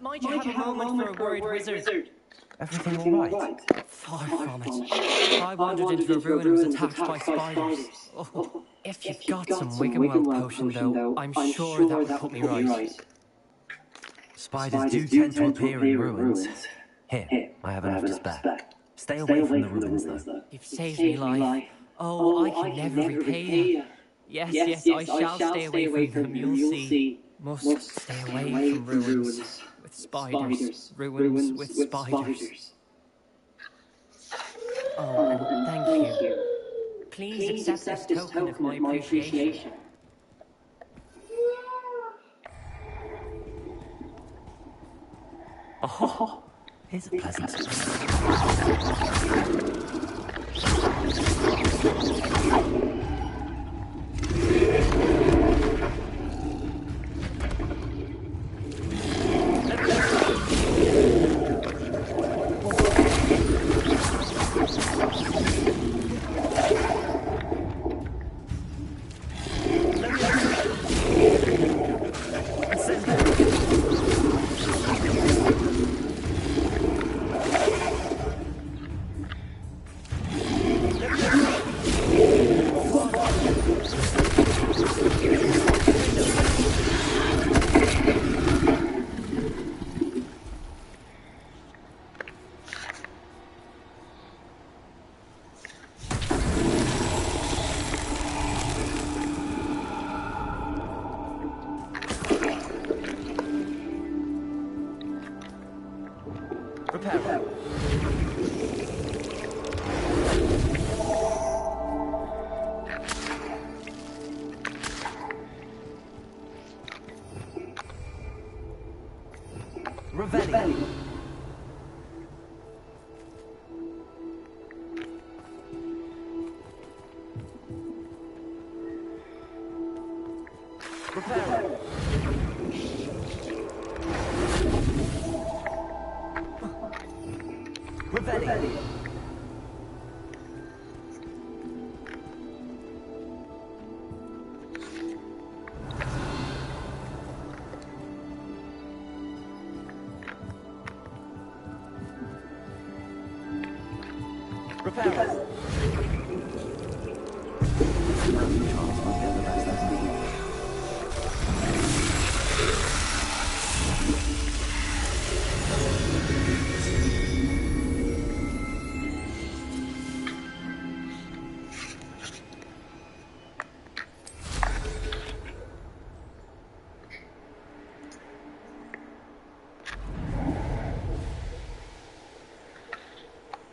Might you have a moment for a word, wizard? Everything all right? Far from it. I wandered into a ruin and was attacked by spiders. Oh, if you've got some Wiggenweld potion, though, I'm sure that would put me right. Spiders do tend to appear in ruins. Here, I have enough to spare. Stay away from the ruins, though. You've saved me life. Oh, I can never repay you. Yes, I shall stay away from them, you'll see. Must stay away from ruins. With spiders. Ruins with spiders. Oh, and thank you. Please accept this token of my appreciation. Oh, here's a pleasant surprise.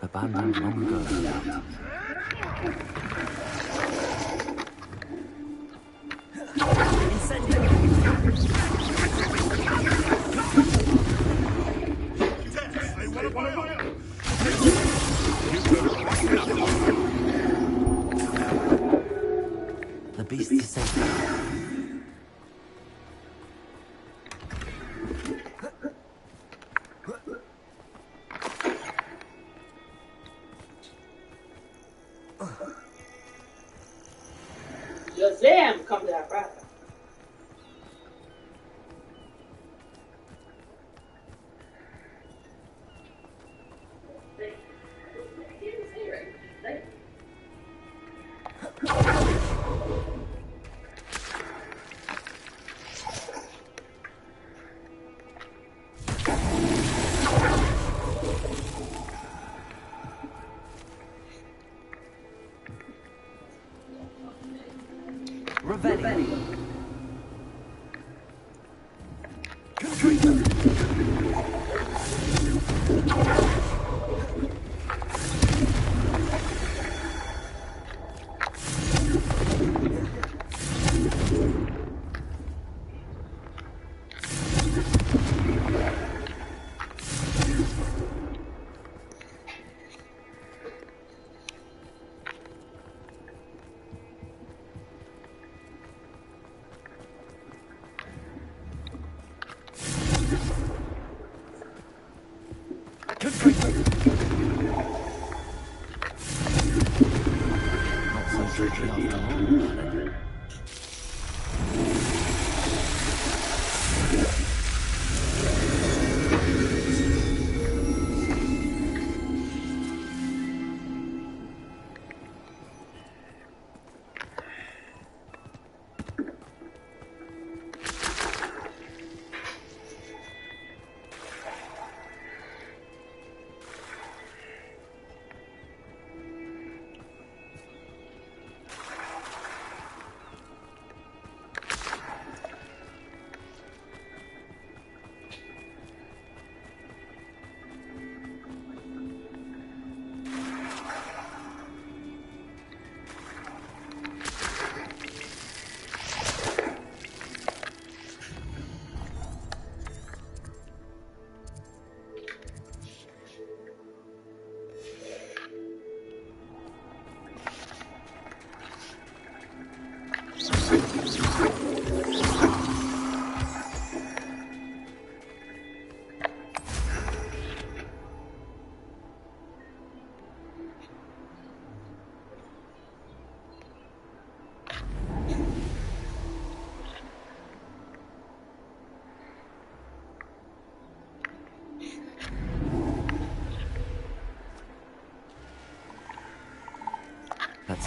Abandoned long ago, no doubt. The beast is safe now. Shazam! Come to that rapper.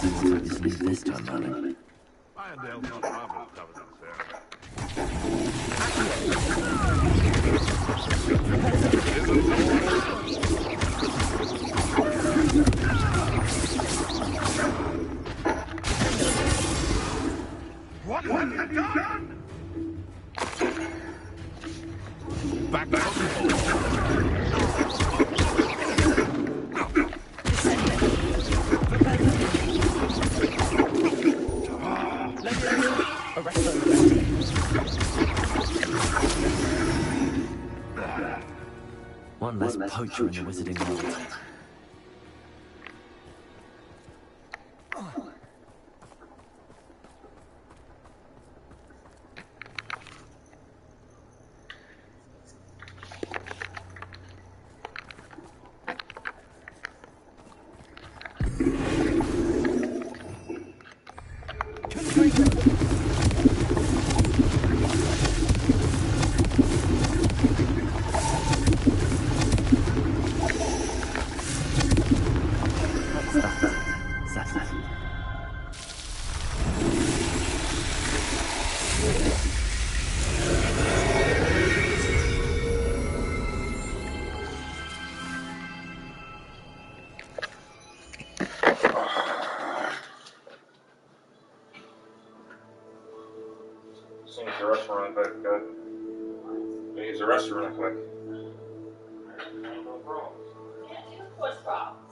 see what's up his sleeve this time, Merlin. Irondale's not marvelous covered in sand. What have you done? Back to One less poacher in the wizarding world. Use the restroom really quick. Good. Use the restroom really quick. No problem. What's problems?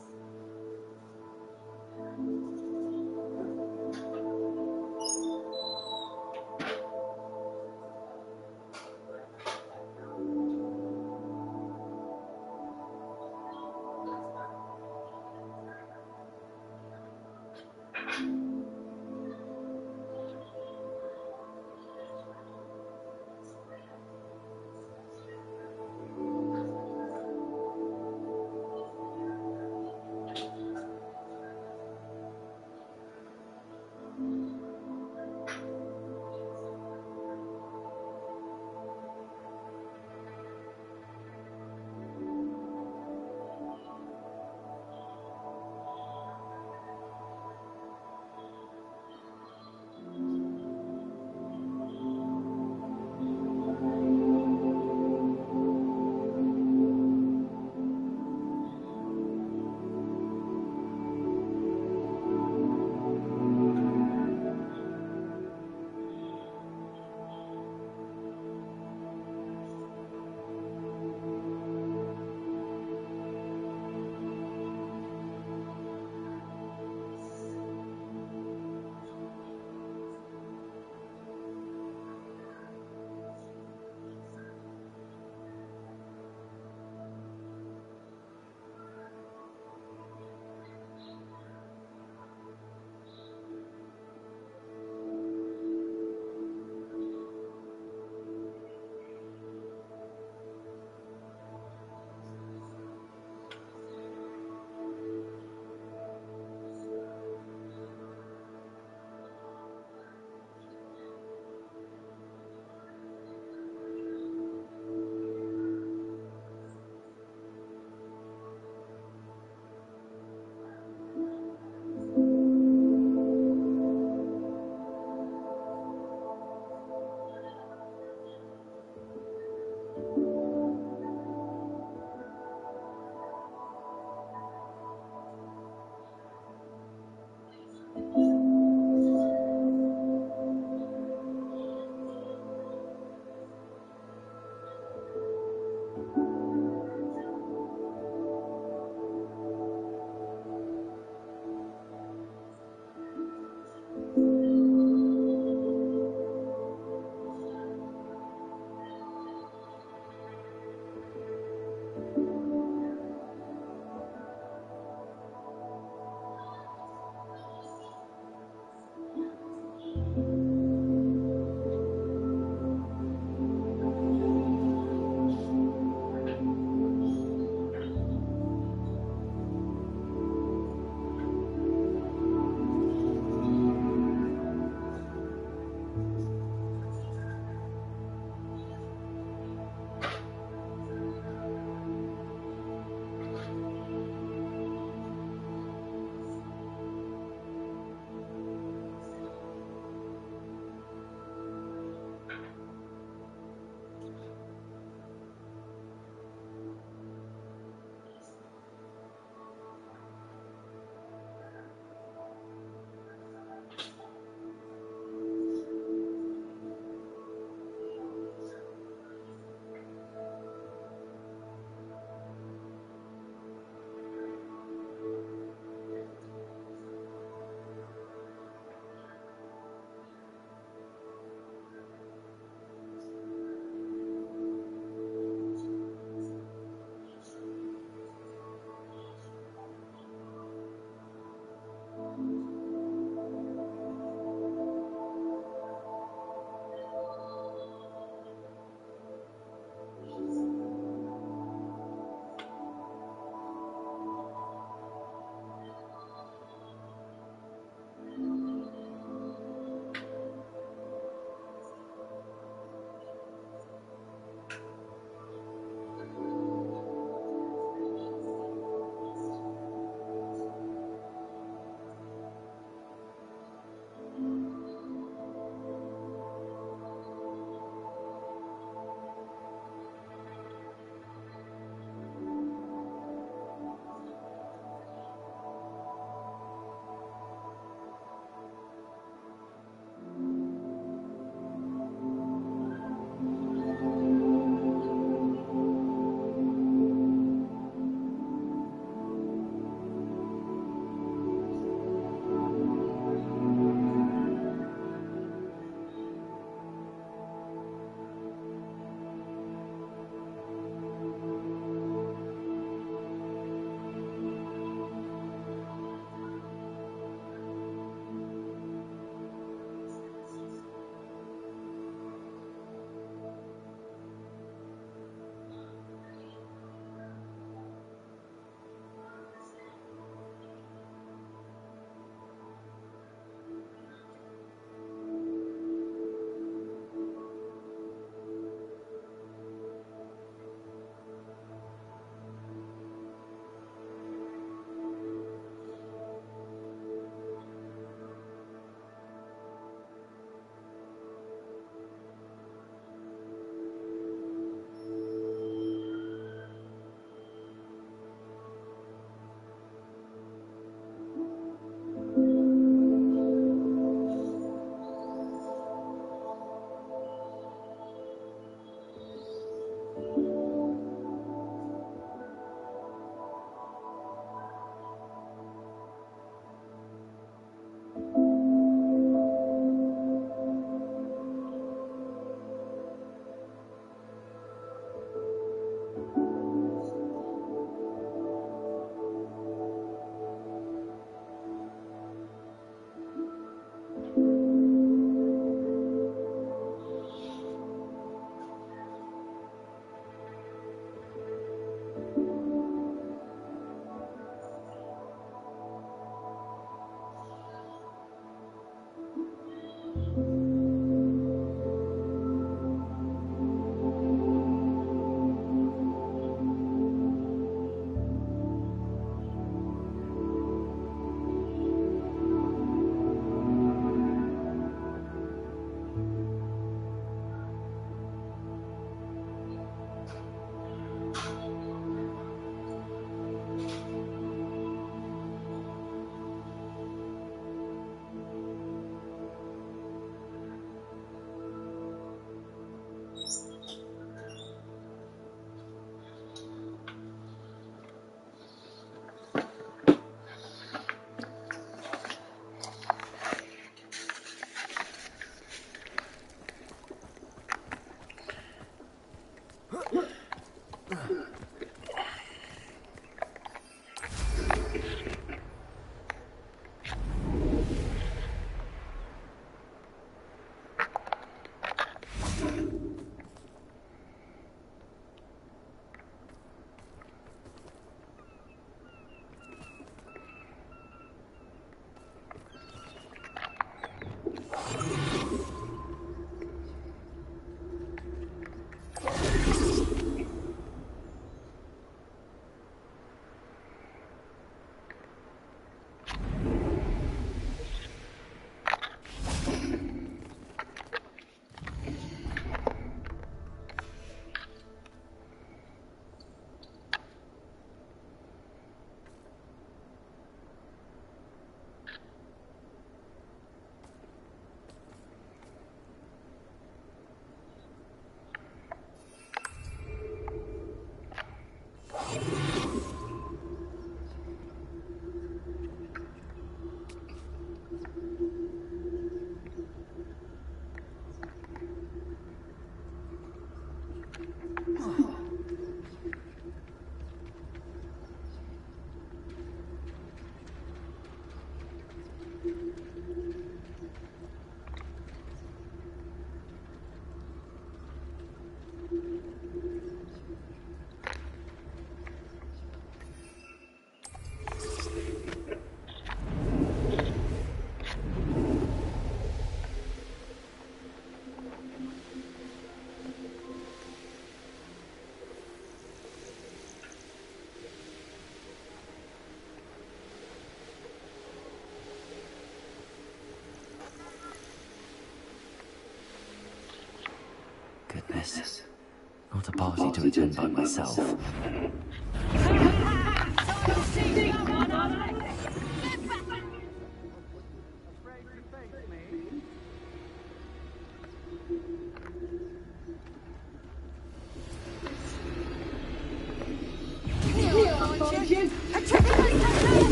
not a party to attend by myself.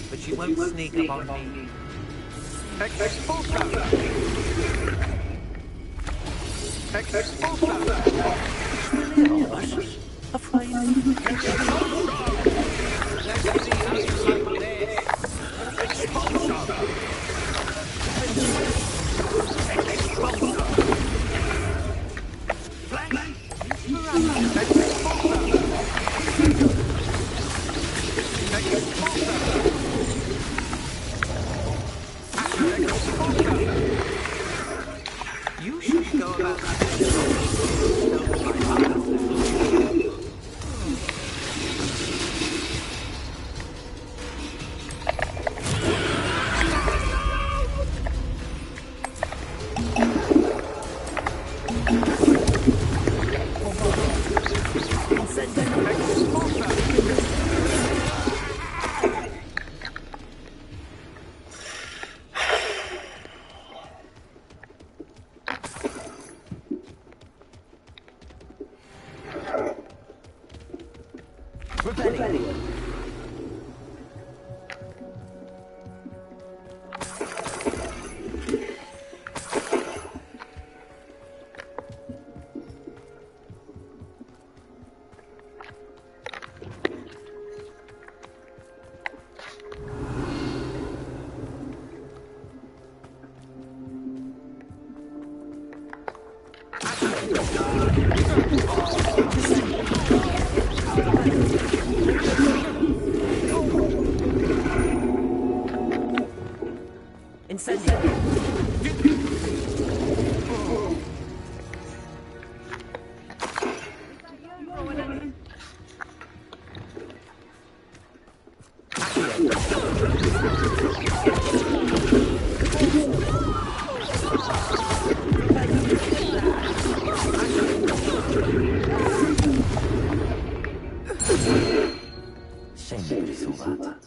But she won't sneak up on me. You should go about that. Rebellion. Shame nobody saw that.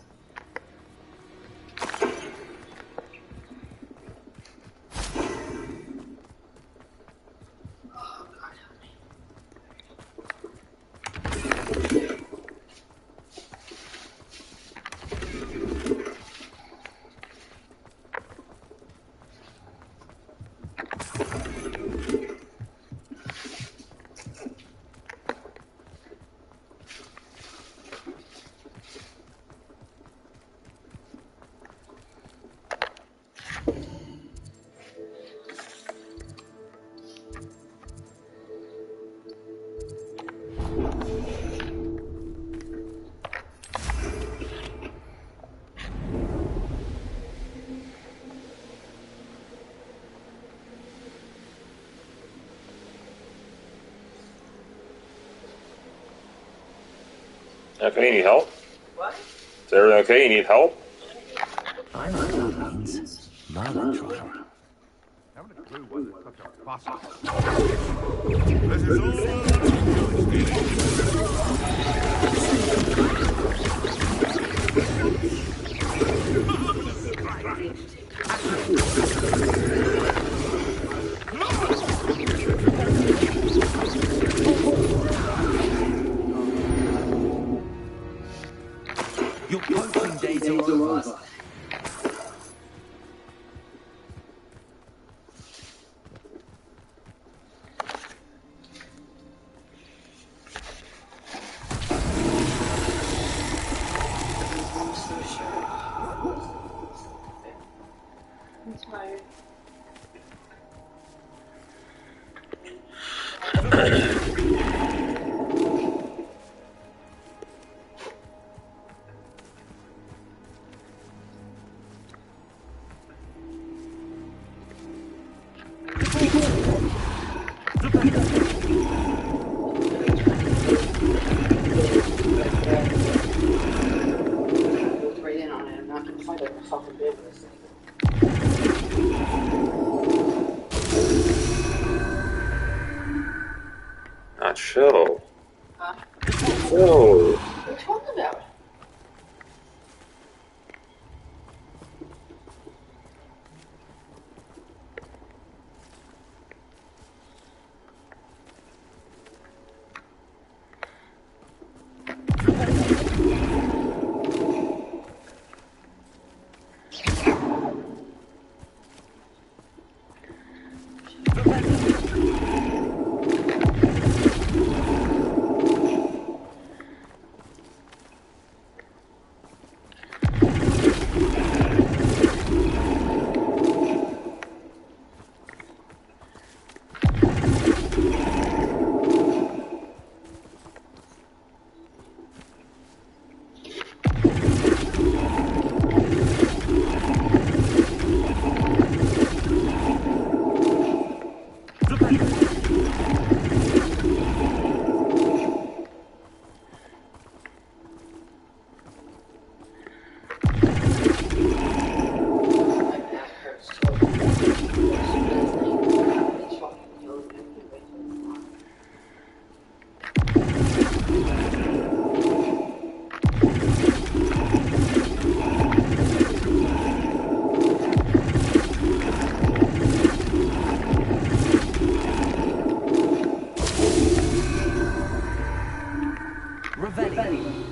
Okay, you need help? What? Is everything okay? You need help? I know what that means. Merlin trial. Haven't a clue why there's such a fuss on it. This is Your poaching days are over. I'm tired. Revelio.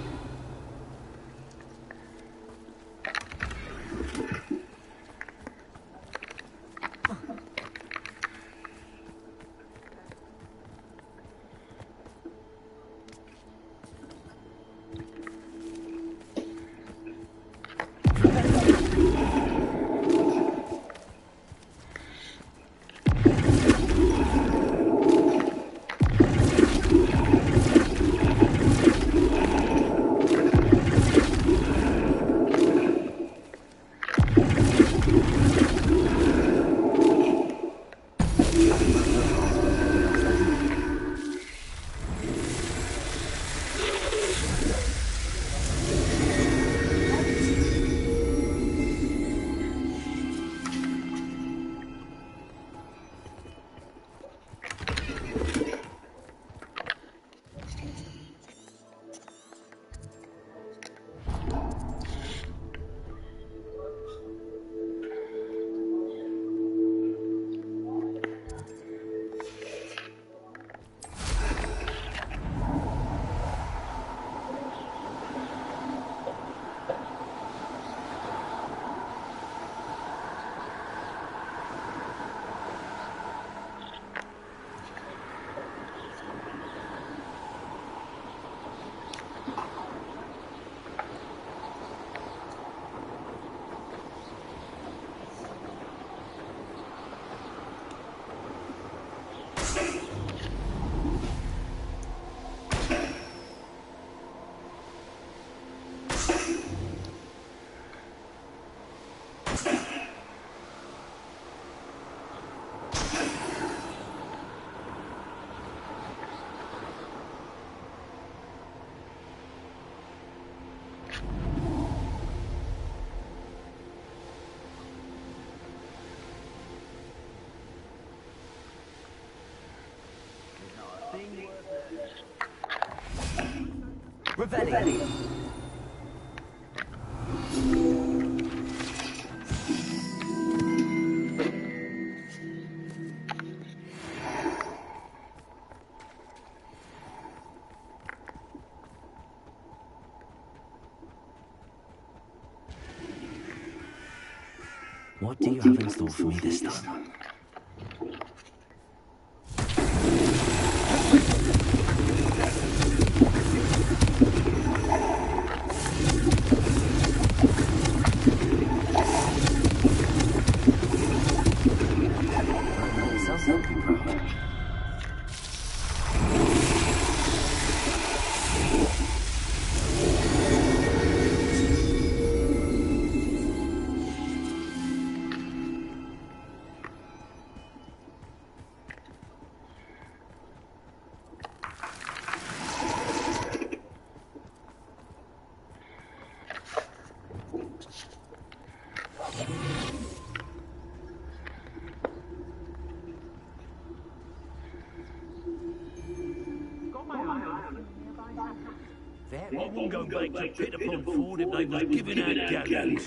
Revelio. What do you have in store for me this time? I wouldn't go back to pit upon Ford if they was giving out galleys.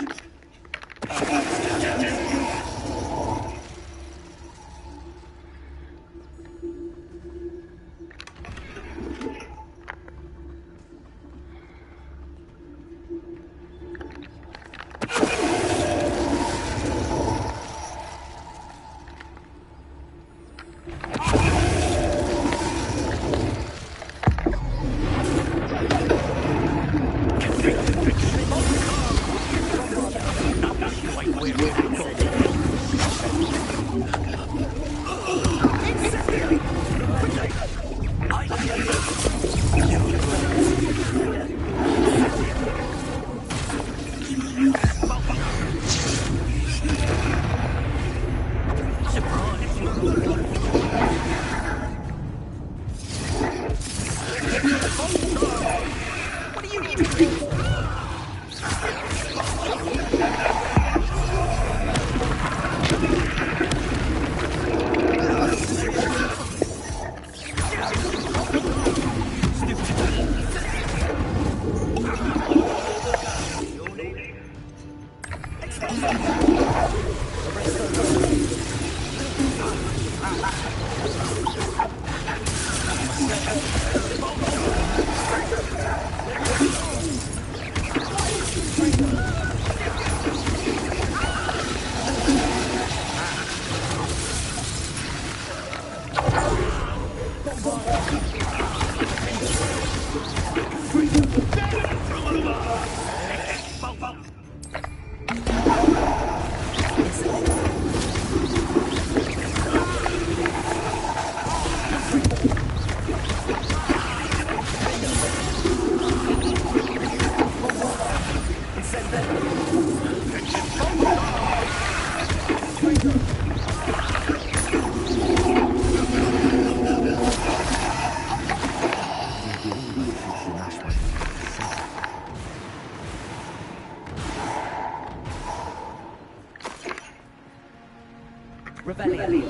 Rebellion.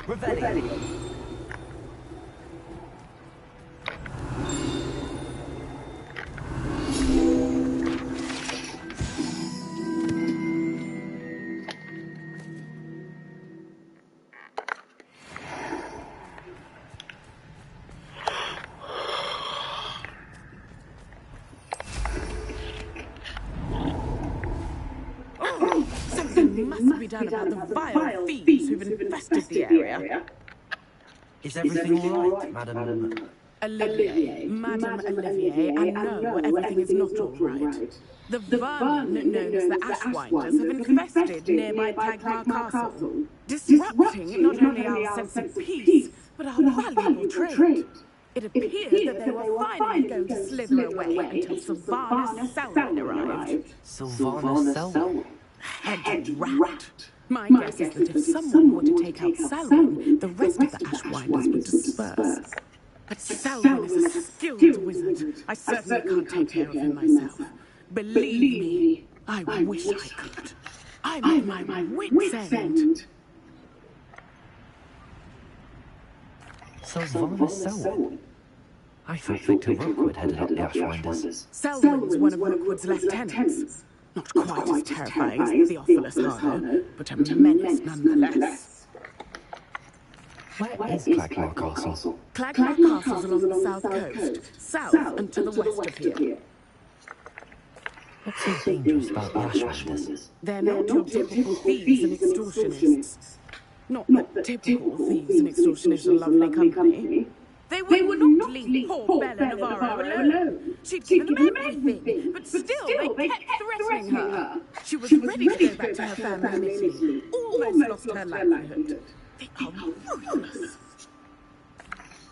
Rebellion. Something must be done about the vile thieves who've infested the area. Is everything all right, Madam? Olivier, Madame Olivier, I know everything is not all right. The vermin known as the Ashwinders have infested nearby Tagmar Castle, disrupting not only our sense of peace, but our valuable trade. It appeared that they were finally going to slither away until Sylvanus Selwyn arrived. Sylvanus Selwyn? Head rat. My guess is that if someone were to take out Selwyn, the rest of the Ashwinders would disperse. But Selwyn is a skilled wizard. I certainly can't take care of him myself. Believe me, I wish I could. I'm at my wit's end. Sylvanus Selwyn? I thought Victor Rookwood headed up the Ashwinders. Selwyn's one of Rookwood's lieutenants. Not quite as terrifying as Theophilus Harlow, but a menace nonetheless. Where is Clagmar Castle? Clagmar Castle's along the south coast, south and to the west of here. What's so dangerous about the Ashwinders? They're not your typical thieves and extortionists. Not that typical thieves and extortionists are a lovely company. They would not leave poor Bella Navarro alone. She'd given them everything, but still they kept threatening her. She was ready to go back to her family in Italy, almost lost her livelihood. They are ruthless.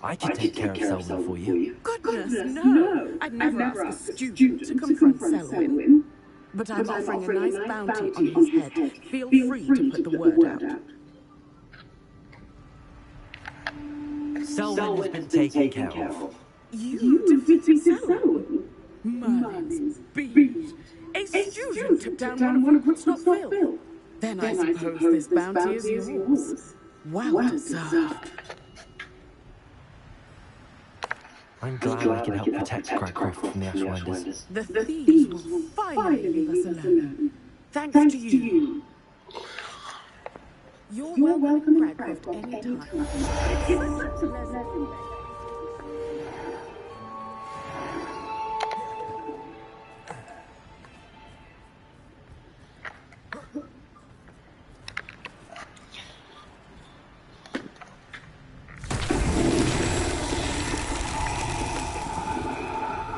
I could take care of Selwyn for you. Goodness, no! I'd never ask a student to confront Selwyn. But I'm offering a nice bounty on his head. Feel free to put the word out. Selwyn has been taken care of. You defeated Selwyn? Merlin's bees. A student took down one of Rookwood's not Phil. Then I suppose this bounty is yours. Well deserved. I'm glad I can help protect Cragcroft from the Ashwinders. The thieves will finally leave us alone. Thanks to you. You're welcome to Cragcroft anytime. It's such a pleasure.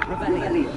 Rebellion.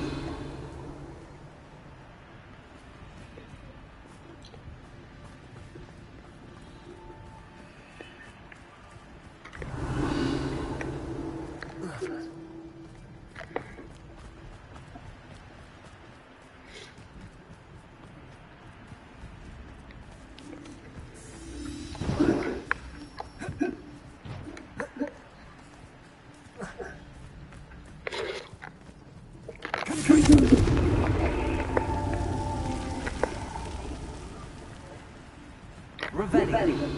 ready. Ready.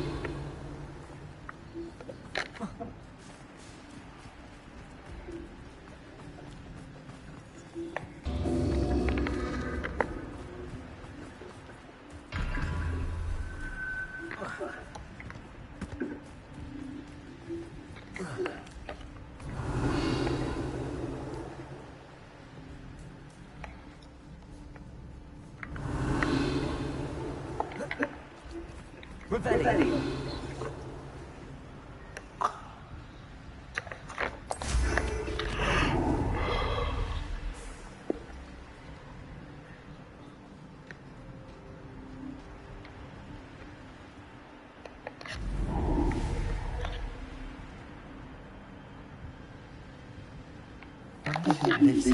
This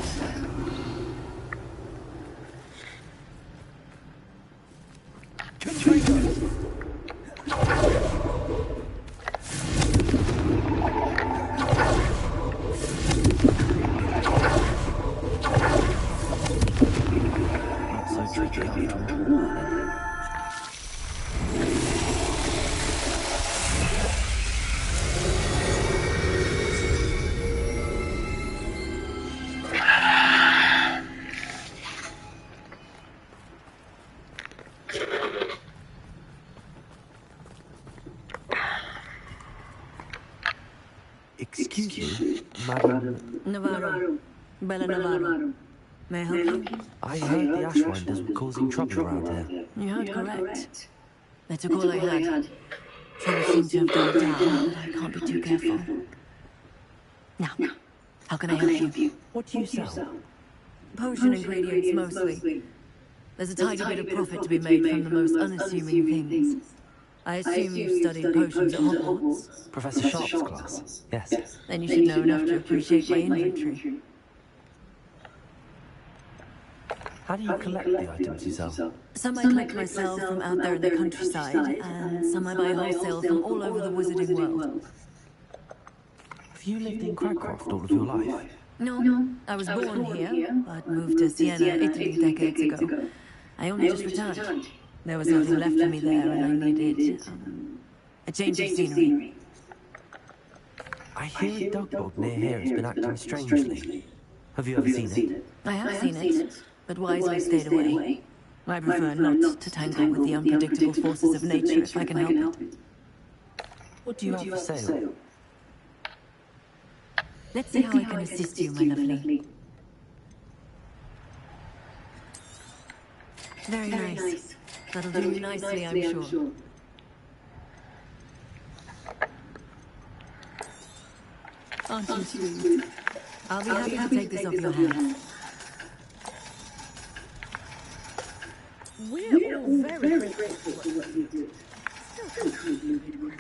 not so tricky after all. Excuse me, Madam. Navarro. Bella Navarro. May I help you? I heard the Ashwinders were causing trouble around here. You heard correct. That's a call I had. Trouble seems to have died down, but I can't be too careful. Now, how can I help you? What do you sell? Potion ingredients mostly. There's a tiny bit of profit to be made from the most unassuming things. I assume you studied potions at Hogwarts. Professor Sharp's class? Yes. Then you should know enough to appreciate my inventory. How do you collect the items you sell? Some I collect myself from out there in the countryside, and some I buy wholesale from all over the wizarding world. Have you lived in Cragcroft all of your life? No, I was born here, but moved to Siena, Italy decades ago. I only just returned. There was nothing left for me there, and I needed a change of scenery. I hear a dog near here has been acting strangely. Have you ever seen it? I have seen it, but wisely stayed away. I prefer not to tangle with the unpredictable forces of nature if I can help it. What do you have for sale? Let's see how I can assist you, my lovely. Very nice. That'll do you nicely, I'm sure. Aren't you sweet? I'll be happy to take this off your hands. We're all very grateful for what you do. Still can't believe it was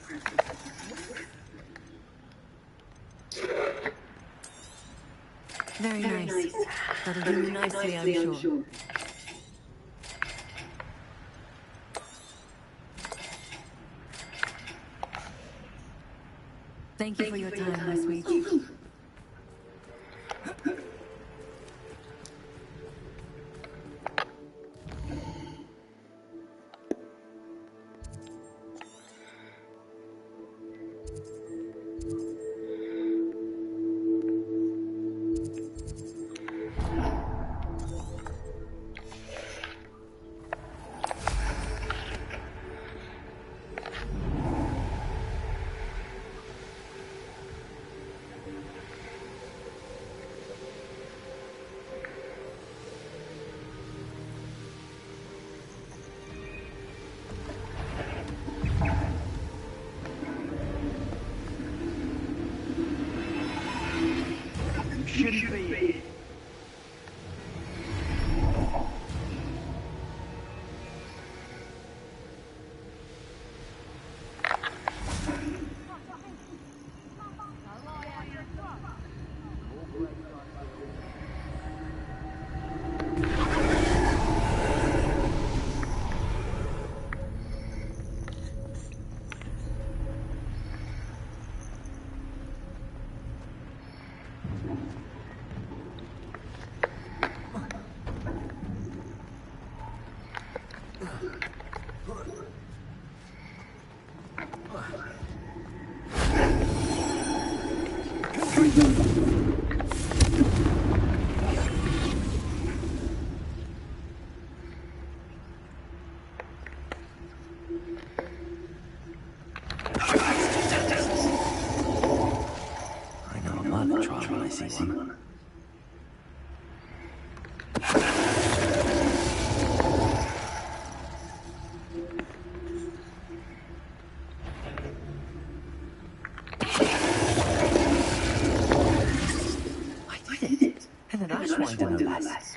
very nice. That'll do you nicely, I'm sure. Thank you for your time, my sweet. Shouldn't be. Bigger than Ashwinder, no less.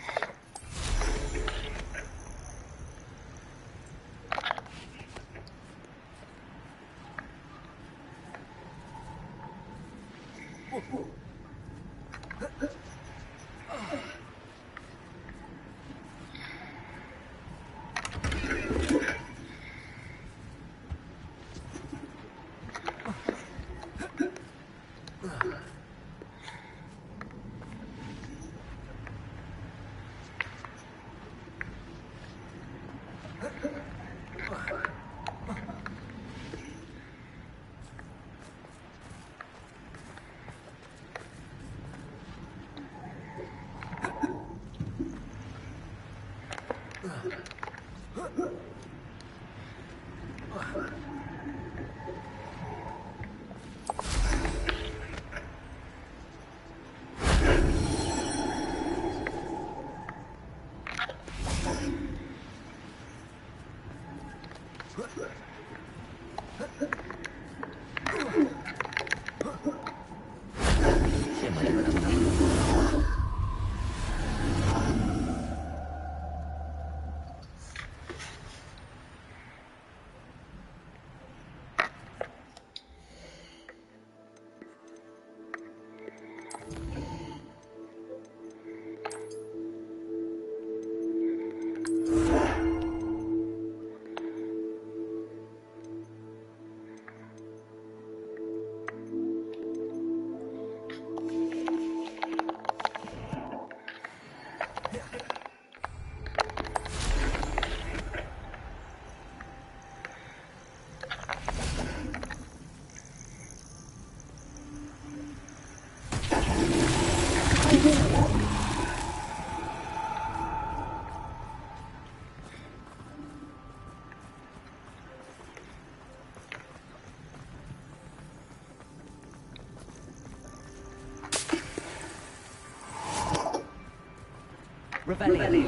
Rebellion.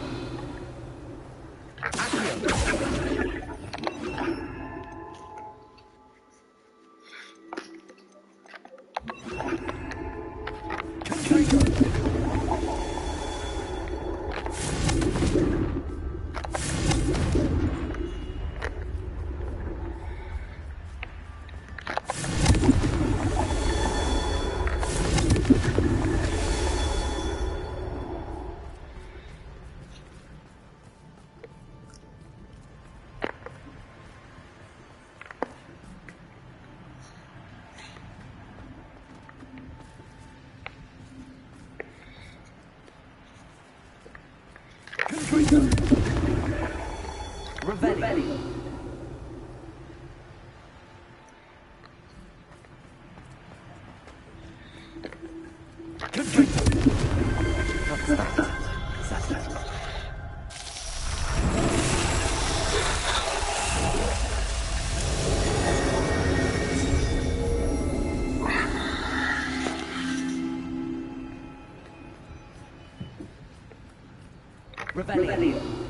Rebellion. Rebellion.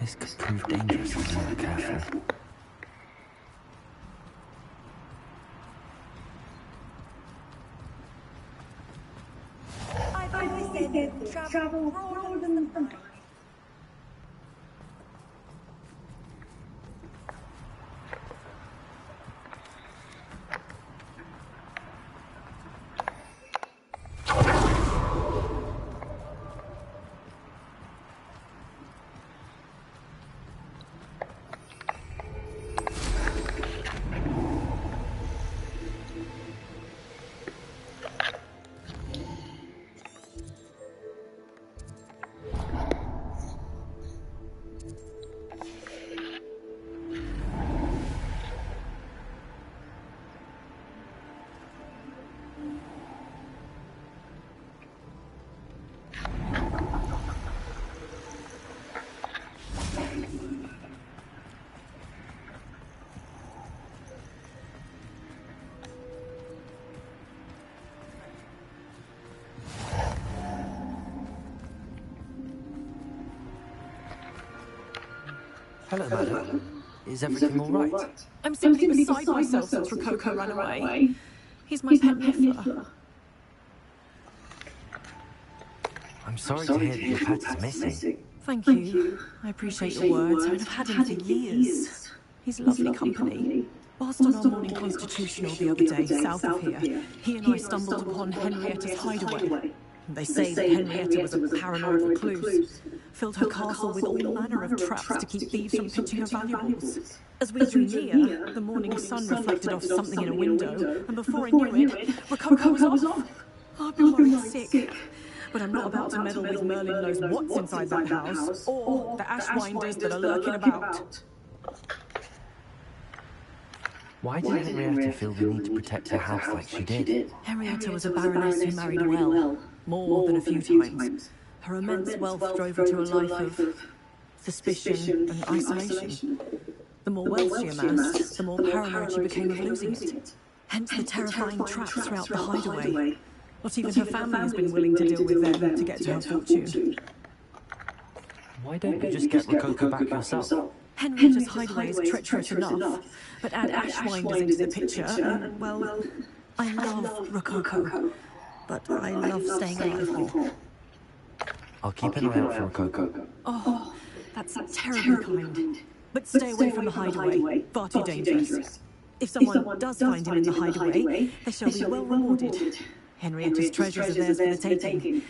This could prove dangerous if we're not careful. I've always said travel broader than the mind. Hello, madam. Is everything all right? I'm simply beside myself since Rococo ran away. He's my pet niffler. I'm sorry to hear that your pet is missing. Thank you. I appreciate your words. I've had him for years. He's lovely company. Whilst on our morning constitutional the other day, south of here, he and I stumbled upon Henrietta's hideaway. They say that Henrietta was a paranormal recluse, filled her castle with all manner of traps to keep thieves from pinching her valuables. As we drew near, the morning sun reflected off something in a window, and before I knew it, Rococo was off. I've been worried sick. But I'm not about to meddle with Merlin knows what's inside that house, or the ashwinders that are lurking about. Why did Henrietta feel the need to protect her house like she did? Henrietta was a baroness who married well, more than a few times. Her immense wealth drove her to a life of suspicion and isolation. The more wealth she amassed, the more paranoid she became of losing it. Hence the terrifying traps throughout the hideaway. Not even her family has been willing to deal with them to get to her fortune. Why don't you just get Rococo back yourself? Henrietta's hideaway is treacherous enough, but add ashwinders into the picture, and, well, I love Rococo, but I love staying alive more. I'll keep an eye out for Rococo. Oh, that's terribly kind. But stay away from the hideaway, far too dangerous. If someone does find him in the hideaway, they shall be well rewarded. Henrietta's treasures are theirs for the taking.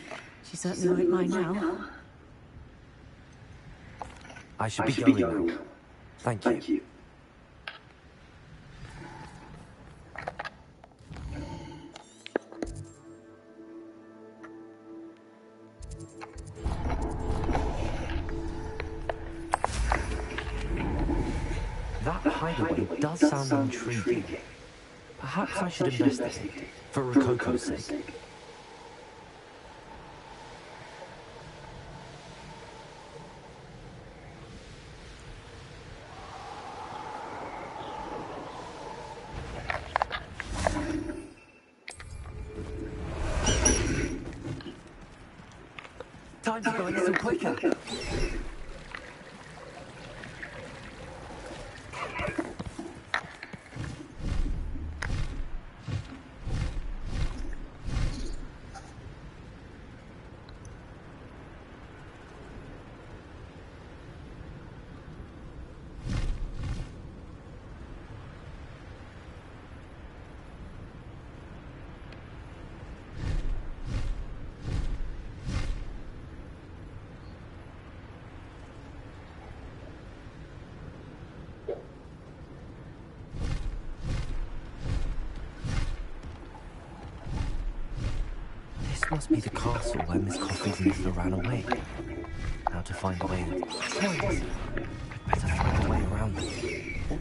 She certainly won't mind now. I should be going now. Thank you. That hideaway does sound intriguing. Perhaps I should investigate, for Rococo's sake. Time to go a little quicker. Must be the castle where Miss Coffee's niffler ran away. How to find a way with coins. I'd better find a way around them. Or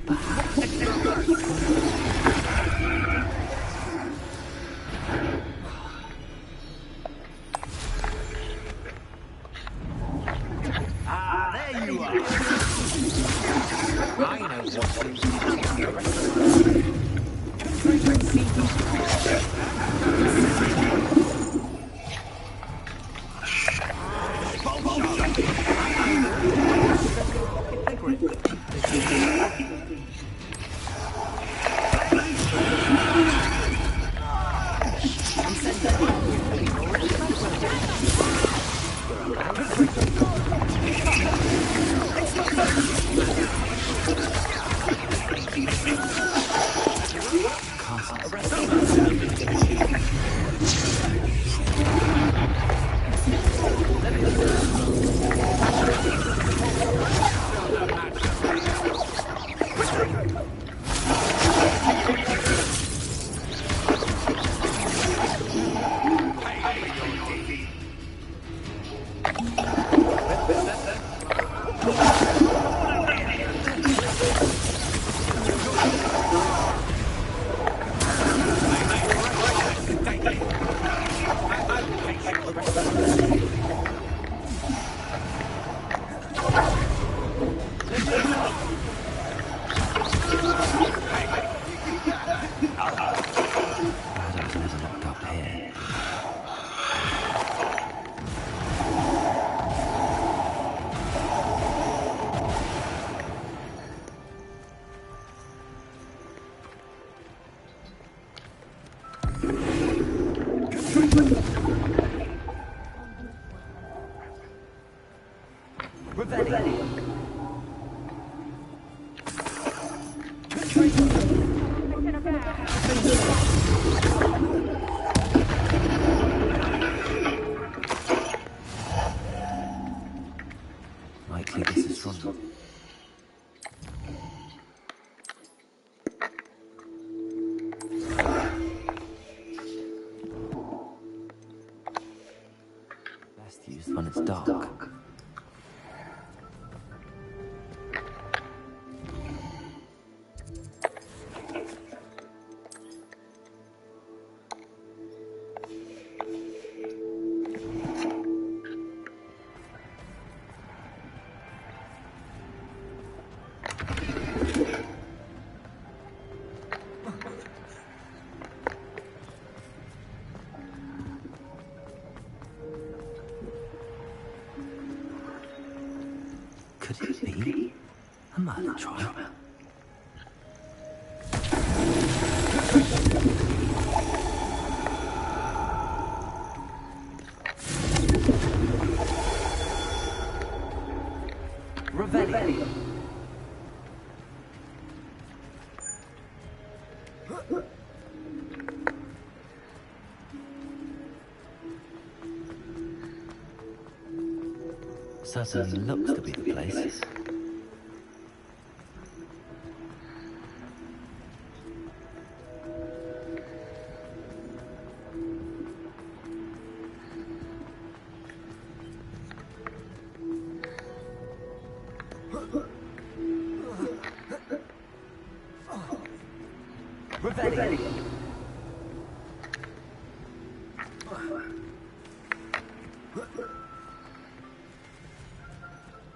There you are. I know Likely this is strong. Best used when it's dark. Could it be a murder trial? Revelio. Certainly looks to be the place. Revelio.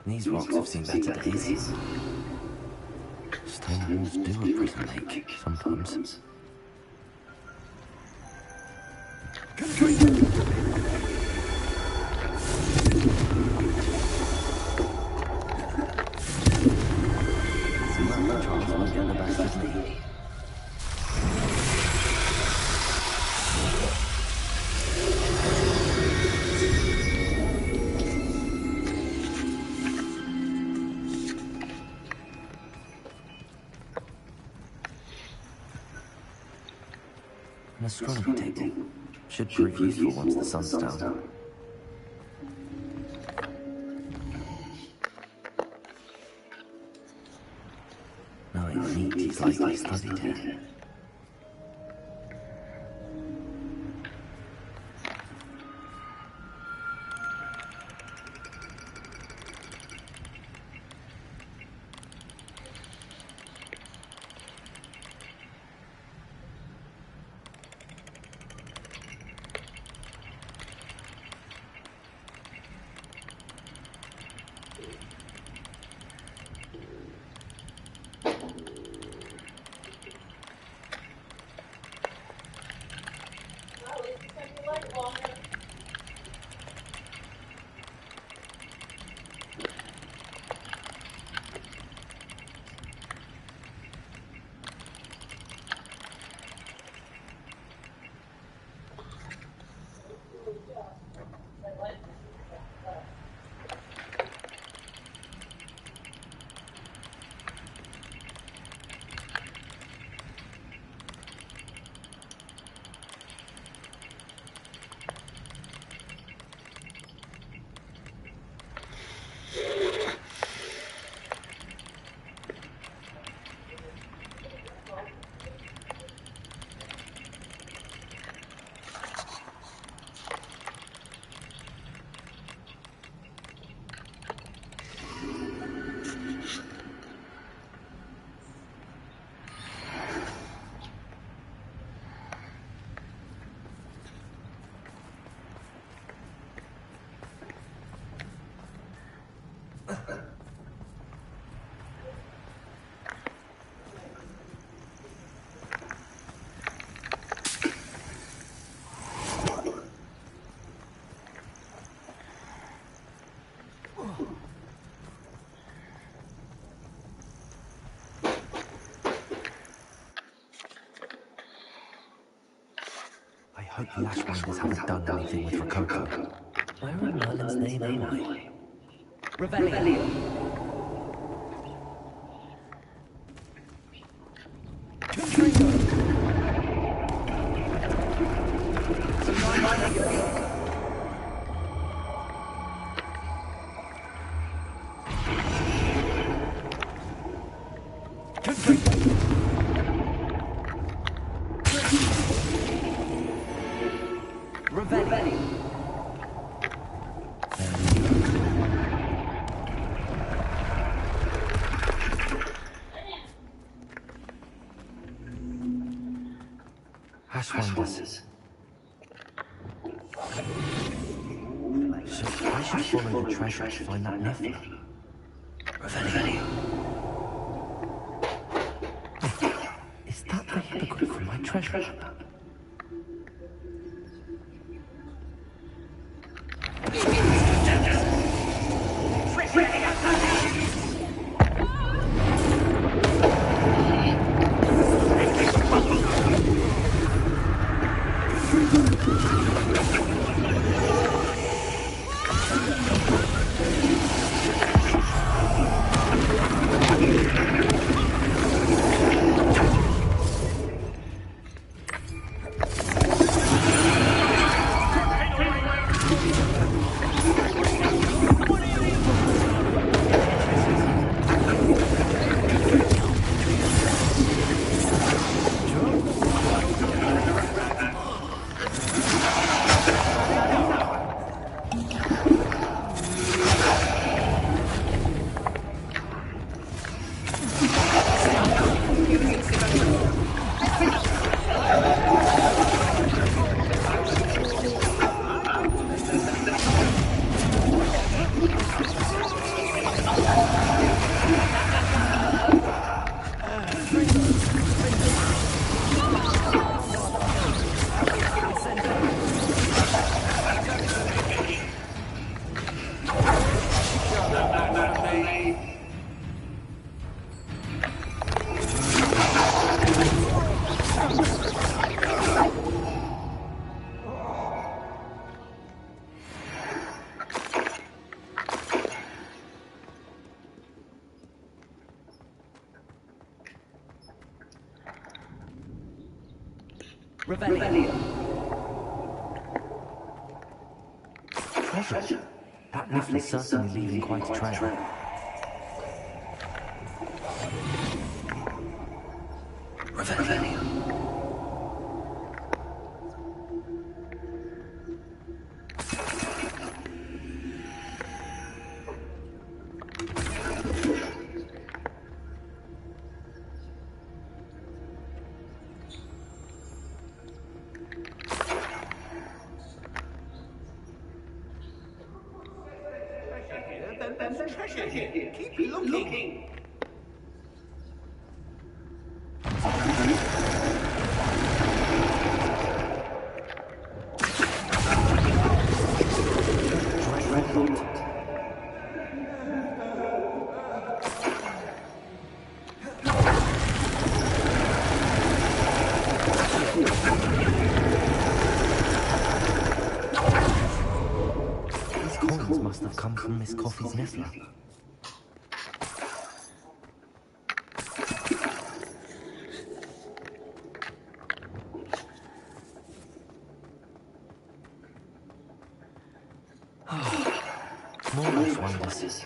These rocks have seen better days. Stone walls do a prison make, sometimes. Some murder trials won't get the best of me. An astronomy table. Should prove useful once the sun's down. Knowing neat, he's likely studied it. I hope the Ashwinders haven't done anything with Rococo. Where in Merlin's name am I? Revelio. Hashwinders. So I should follow the treasure to find that Niffler. Revelio. Is that the hippogriff from my treasure map? Revelio. Treasure? That Niffler's certainly leaving quite a trail. Revelio. There's treasure here. Keep looking. Must have come from Miss Coffee's Niffler. More Hashwinders.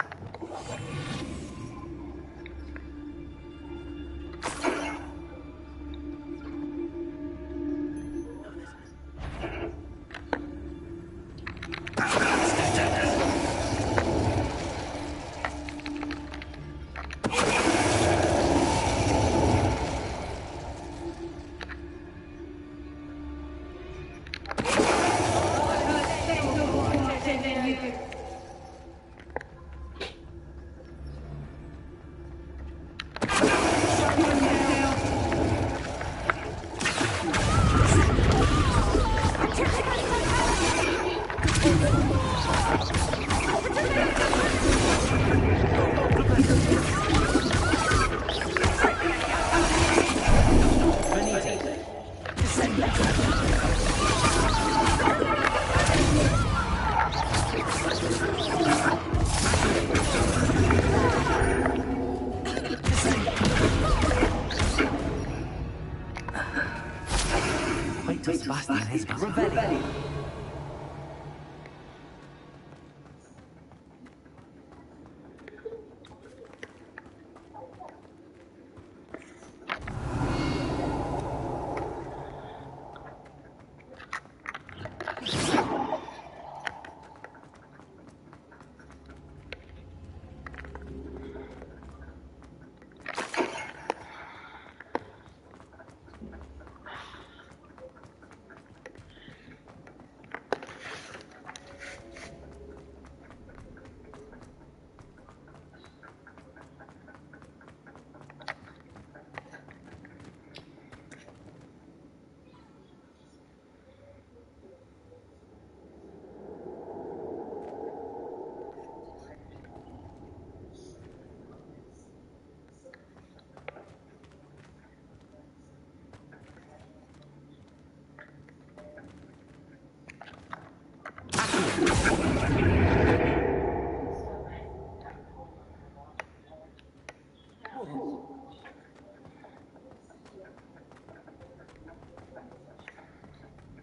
Sebastian, hey Sebastian. Revelio.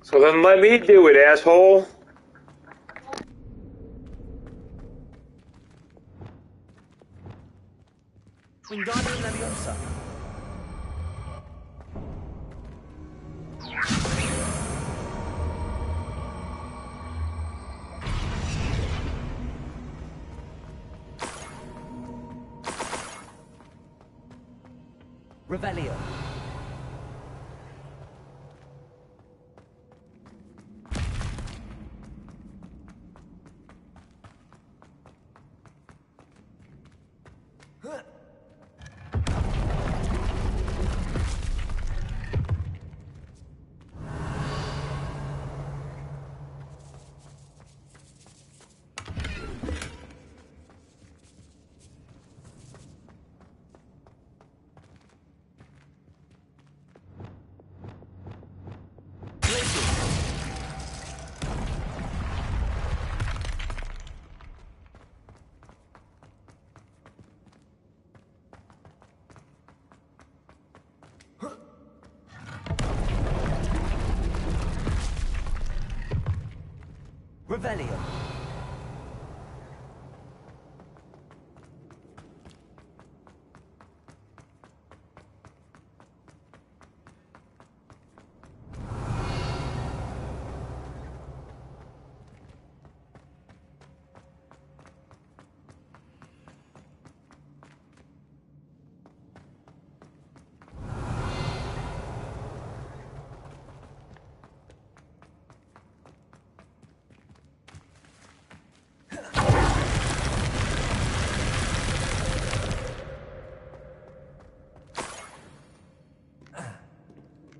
So then let me do it, asshole. Wingardium Leviosa. Revelio. Revelio.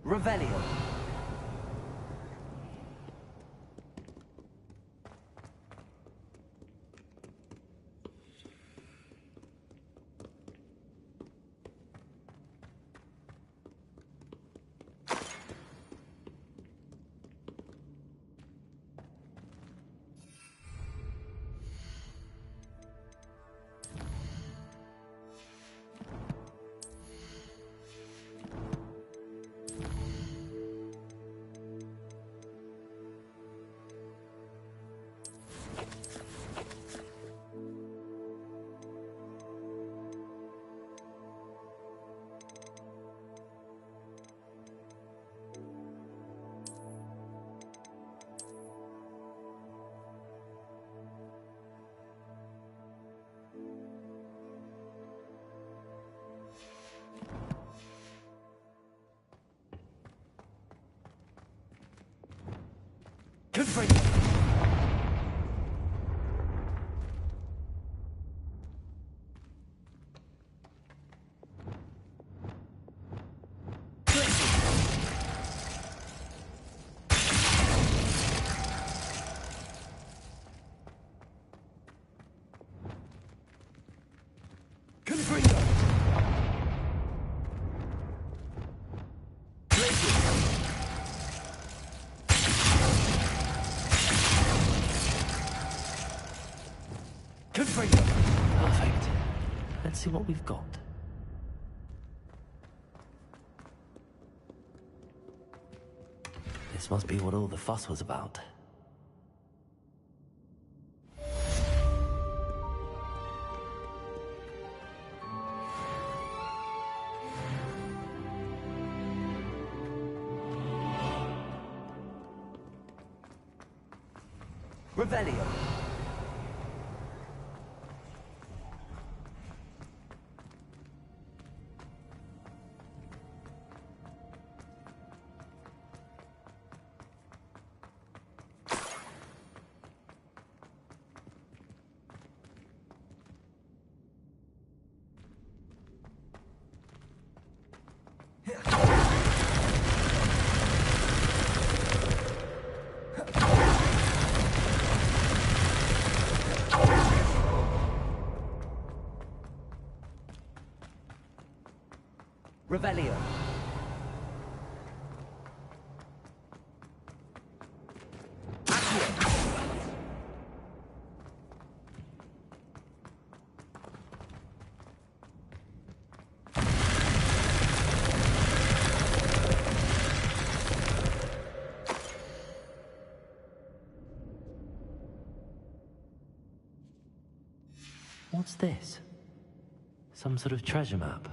Revelio. Confringo. Confringo. Confringo. Perfect. Let's see what we've got. This This must be what all the fuss was about. Revelio. Revelio. What's this? Some sort of treasure map?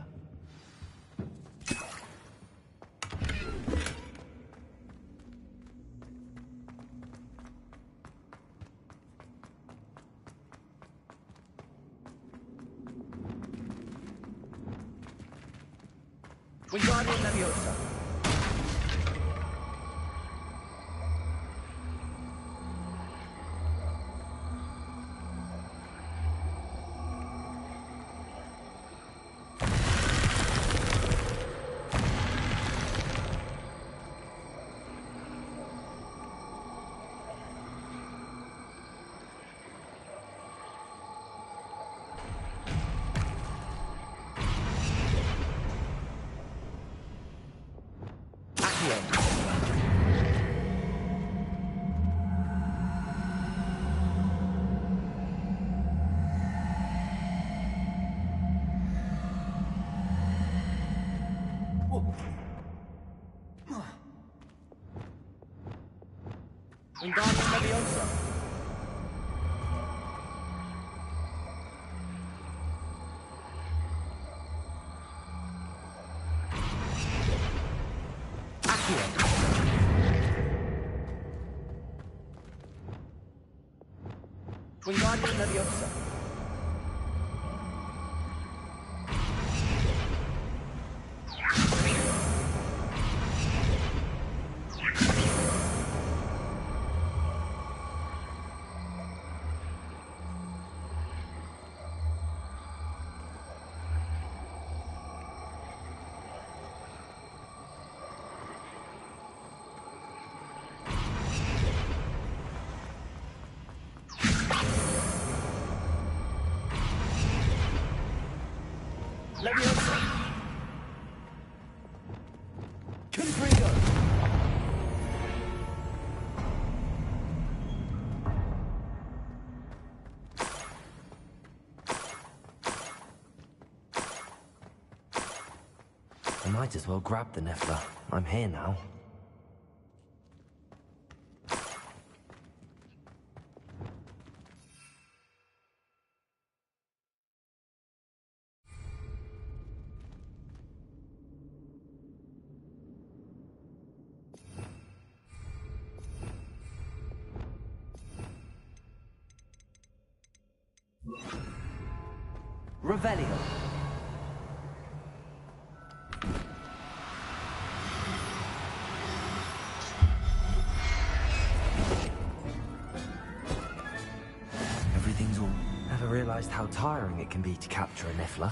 Wingardium Leviosa. Wingardium Leviosa. Accio. Wingardium Leviosa. Leviosa. Confringo. I might as well grab the Niffler. I'm here now. Revelio. Everything's all... Never realized how tiring it can be to capture a Niffler.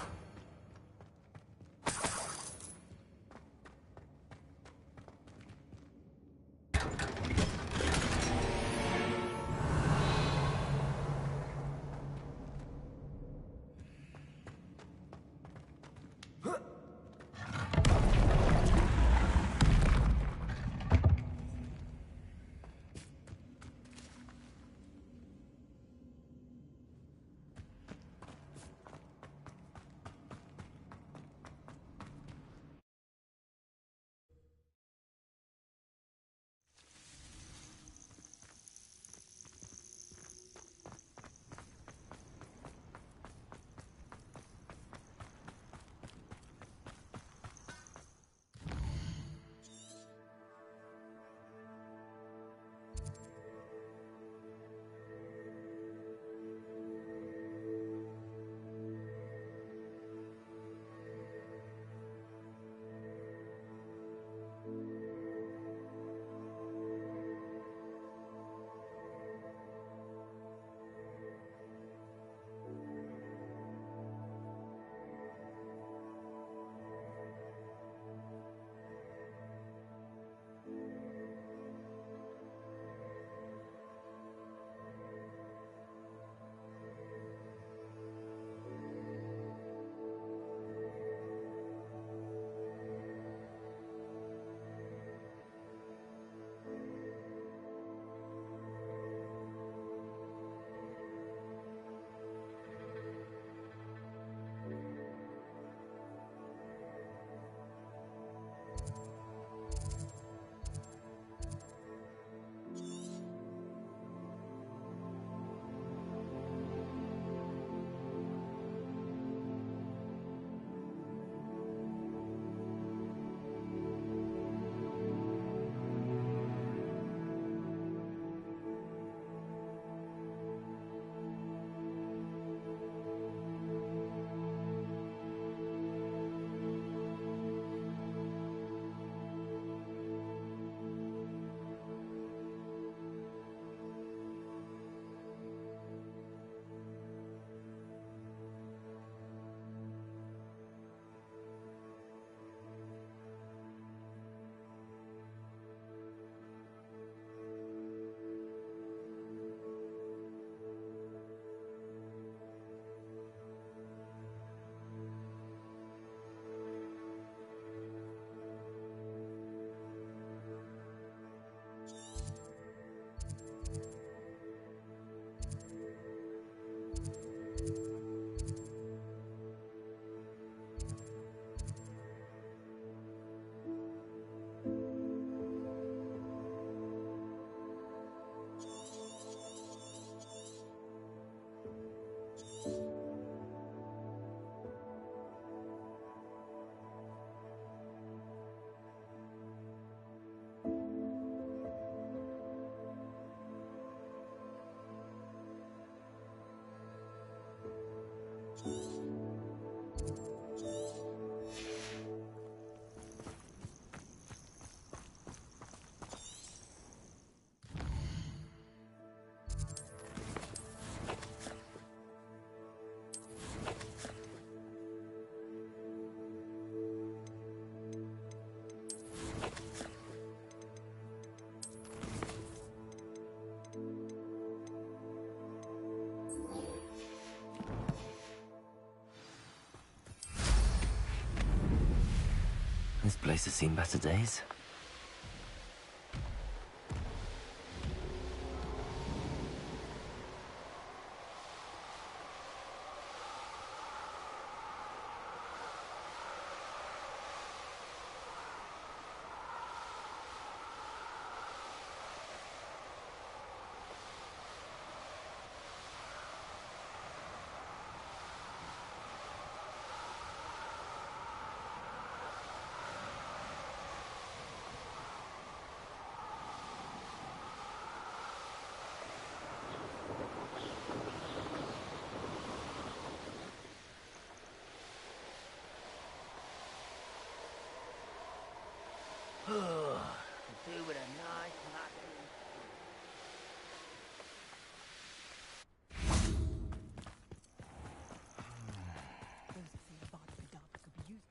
This place has seen better days.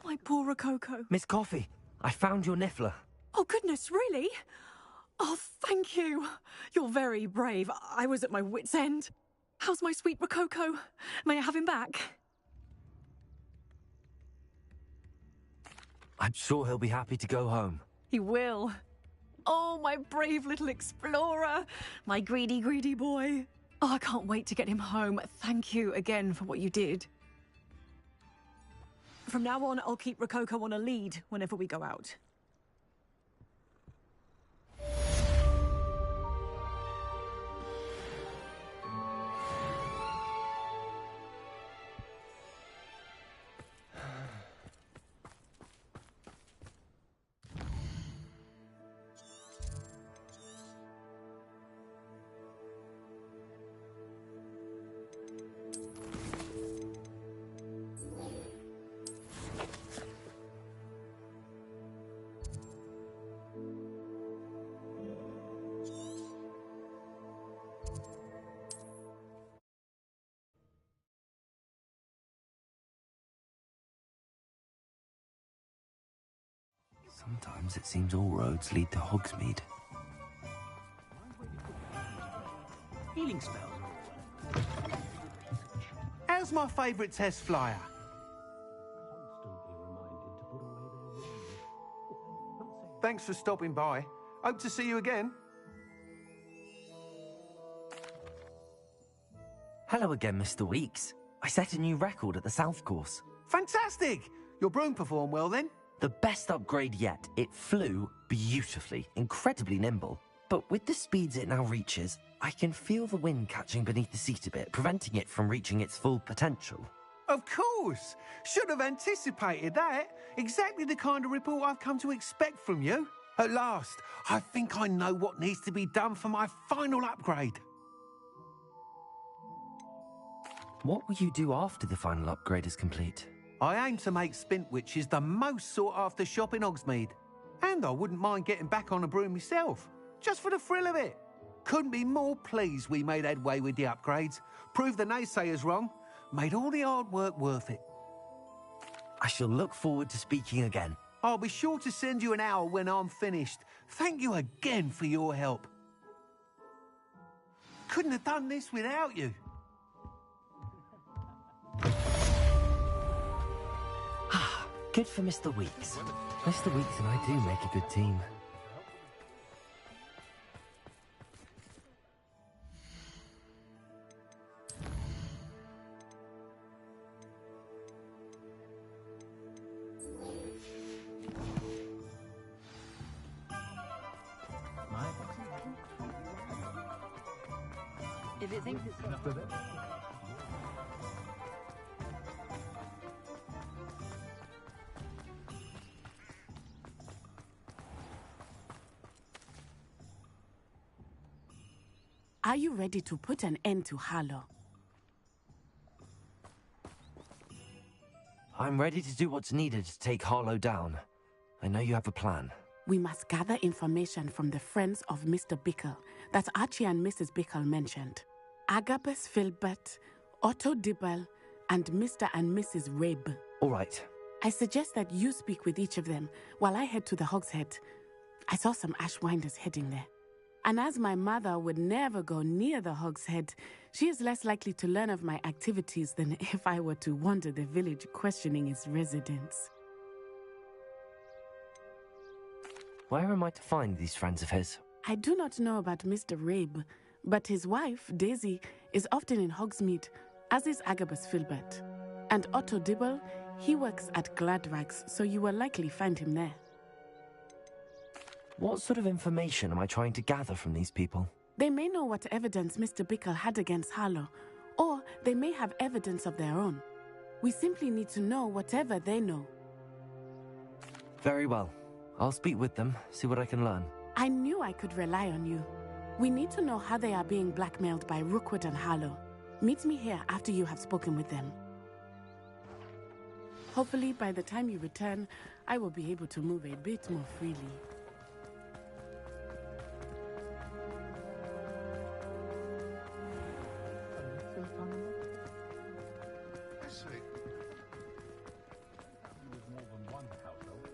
My poor Rococo. Miss Coffee, I found your niffler. Oh, goodness, really? Oh, thank you. You're very brave. I was at my wit's end. How's my sweet Rococo? May I have him back? I'm sure he'll be happy to go home. He will. Oh, my brave little explorer. My greedy, greedy boy. Oh, I can't wait to get him home. Thank you again for what you did. From now on, I'll keep Rococo on a lead whenever we go out. Sometimes it seems all roads lead to Hogsmeade. Healing spells. How's my favourite test flyer? Thanks for stopping by. Hope to see you again. Hello again, Mr. Weeks. I set a new record at the South Course. Fantastic! Your broom performed well then? The best upgrade yet. It flew beautifully, incredibly nimble. But with the speeds it now reaches, I can feel the wind catching beneath the seat a bit, preventing it from reaching its full potential. Of course! Should have anticipated that. Exactly the kind of report I've come to expect from you. At last, I think I know what needs to be done for my final upgrade. What will you do after the final upgrade is complete? I aim to make Spintwitches the most sought-after shop in Hogsmeade. And I wouldn't mind getting back on a broom myself, just for the thrill of it. Couldn't be more pleased we made headway with the upgrades, proved the naysayers wrong, made all the hard work worth it. I shall look forward to speaking again. I'll be sure to send you an hour when I'm finished. Thank you again for your help. Couldn't have done this without you. Good for Mr. Weeks. Mr. Weeks and I do make a good team. If it thinks it's enough of it. Are you ready to put an end to Harlow? I'm ready to do what's needed to take Harlow down. I know you have a plan. We must gather information from the friends of Mr. Bickle that Archie and Mrs. Bickle mentioned. Agabus Filbert, Otto Dibble, and Mr. and Mrs. Rabe. All right. I suggest that you speak with each of them while I head to the Hogshead. I saw some Ashwinders heading there. And as my mother would never go near the Hogshead, she is less likely to learn of my activities than if I were to wander the village questioning its residents. Where am I to find these friends of his? I do not know about Mr. Rabe, but his wife, Daisy, is often in Hogsmeade, as is Agabus Filbert. And Otto Dibble, he works at Gladrags, so you will likely find him there. What sort of information am I trying to gather from these people? They may know what evidence Mr. Bickle had against Harlow, or they may have evidence of their own. We simply need to know whatever they know. Very well. I'll speak with them, see what I can learn. I knew I could rely on you. We need to know how they are being blackmailed by Rookwood and Harlow. Meet me here after you have spoken with them. Hopefully, by the time you return, I will be able to move a bit more freely. I see. With more than one household.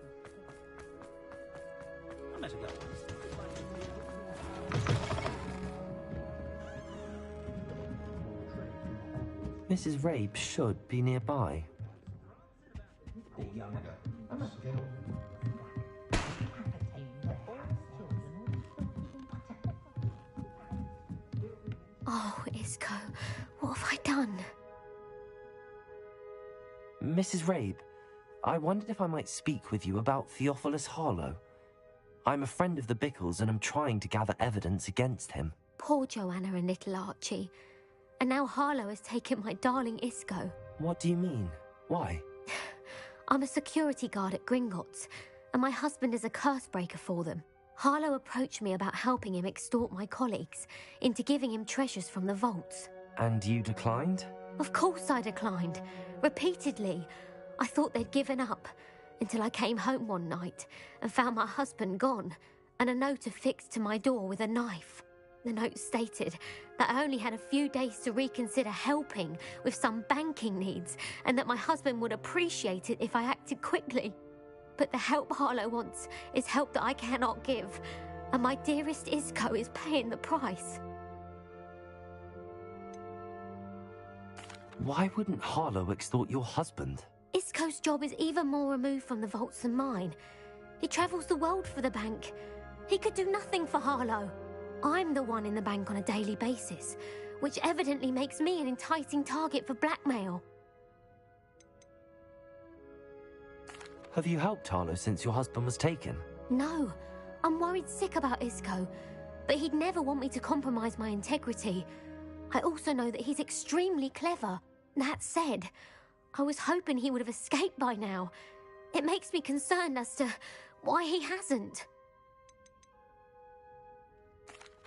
I met a girl once. Mrs. Rabe should be nearby. Oh, Isco, what have I done? Mrs. Rabe, I wondered if I might speak with you about Theophilus Harlow. I'm a friend of the Bickles and I'm trying to gather evidence against him. Poor Joanna and little Archie. And now Harlow has taken my darling Isco. What do you mean? Why? I'm a security guard at Gringotts, and my husband is a curse breaker for them. Harlow approached me about helping him extort my colleagues into giving him treasures from the vaults. And you declined? Of course I declined. Repeatedly. I thought they'd given up, until I came home one night and found my husband gone, and a note affixed to my door with a knife. The note stated that I only had a few days to reconsider helping with some banking needs, and that my husband would appreciate it if I acted quickly. But the help Harlow wants is help that I cannot give, and my dearest Isco is paying the price. Why wouldn't Harlow extort your husband? Isco's job is even more removed from the vaults than mine. He travels the world for the bank. He could do nothing for Harlow. I'm the one in the bank on a daily basis, which evidently makes me an enticing target for blackmail. Have you helped Harlow since your husband was taken? No, I'm worried sick about Isco, but he'd never want me to compromise my integrity. I also know that he's extremely clever. That said, I was hoping he would have escaped by now. It makes me concerned as to why he hasn't.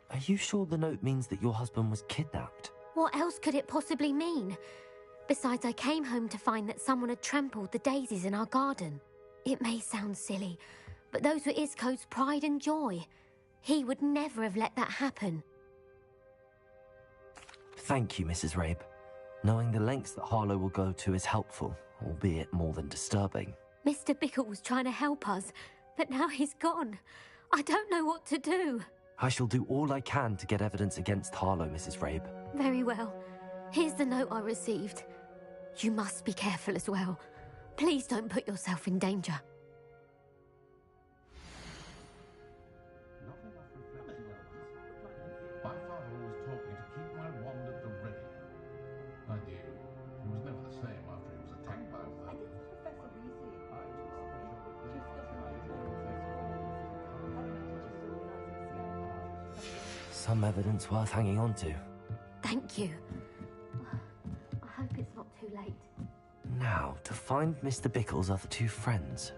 Are you sure the note means that your husband was kidnapped? What else could it possibly mean? Besides, I came home to find that someone had trampled the daisies in our garden. It may sound silly, but those were Isco's pride and joy. He would never have let that happen. Thank you, Mrs. Rabe. Knowing the lengths that Harlow will go to is helpful, albeit more than disturbing. Mr. Bickle was trying to help us, but now he's gone. I don't know what to do. I shall do all I can to get evidence against Harlow, Mrs. Rabe. Very well. Here's the note I received. You must be careful as well. Please don't put yourself in danger. My father always taught me to keep my wand at the ready. Mind you, he was never the same after he was attacked by them. Some evidence worth hanging on to. Thank you. I hope it's not too late. Now, to find Mr. Bickle's other two friends.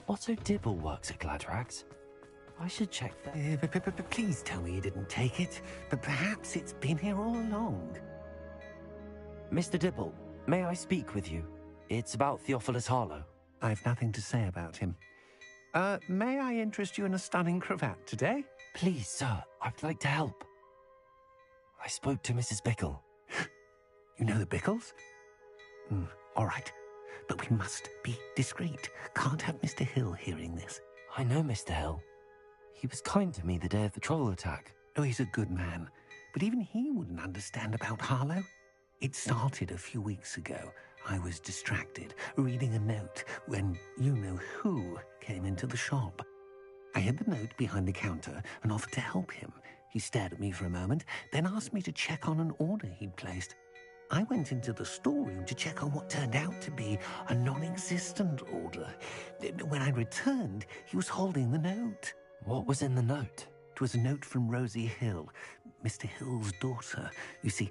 Otto Dibble works at Gladrags. I should check that. Please tell me you didn't take it. But perhaps it's been here all along. Mr. Dibble, may I speak with you? It's about Theophilus Harlow. I've nothing to say about him. May I interest you in a stunning cravat today? Please, sir, I'd like to help. I spoke to Mrs. Bickle. You know the Bickles? All right. But we must be discreet. Can't have Mr. Hill hearing this. I know Mr. Hill. He was kind to me the day of the troll attack. Oh, he's a good man. but even he wouldn't understand about Harlow. It started a few weeks ago. I was distracted, reading a note, when you-know-who came into the shop. I hid the note behind the counter and offered to help him. He stared at me for a moment, then asked me to check on an order he'd placed. I went into the storeroom to check on what turned out to be a non-existent order. When I returned, he was holding the note. What was in the note? It was a note from Rosie Hill, Mr. Hill's daughter. You see,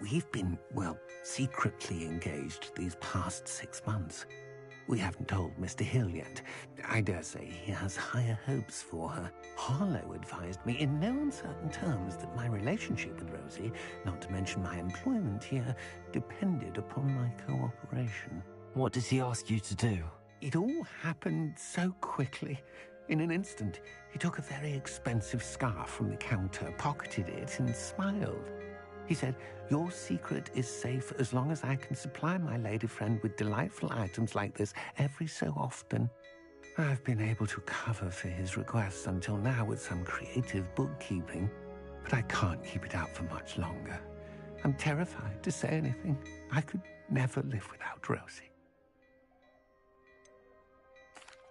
we've been, well, secretly engaged these past 6 months. We haven't told Mr. Hill yet. I dare say he has higher hopes for her. Harlow advised me in no uncertain terms that my relationship with Rosie, not to mention my employment here, depended upon my cooperation. What did he ask you to do? It all happened so quickly. In an instant, he took a very expensive scarf from the counter, pocketed it, and smiled. He said, "Your secret is safe as long as I can supply my lady friend with delightful items like this every so often." I've been able to cover for his requests until now with some creative bookkeeping, but I can't keep it up for much longer. I'm terrified to say anything. I could never live without Rosie.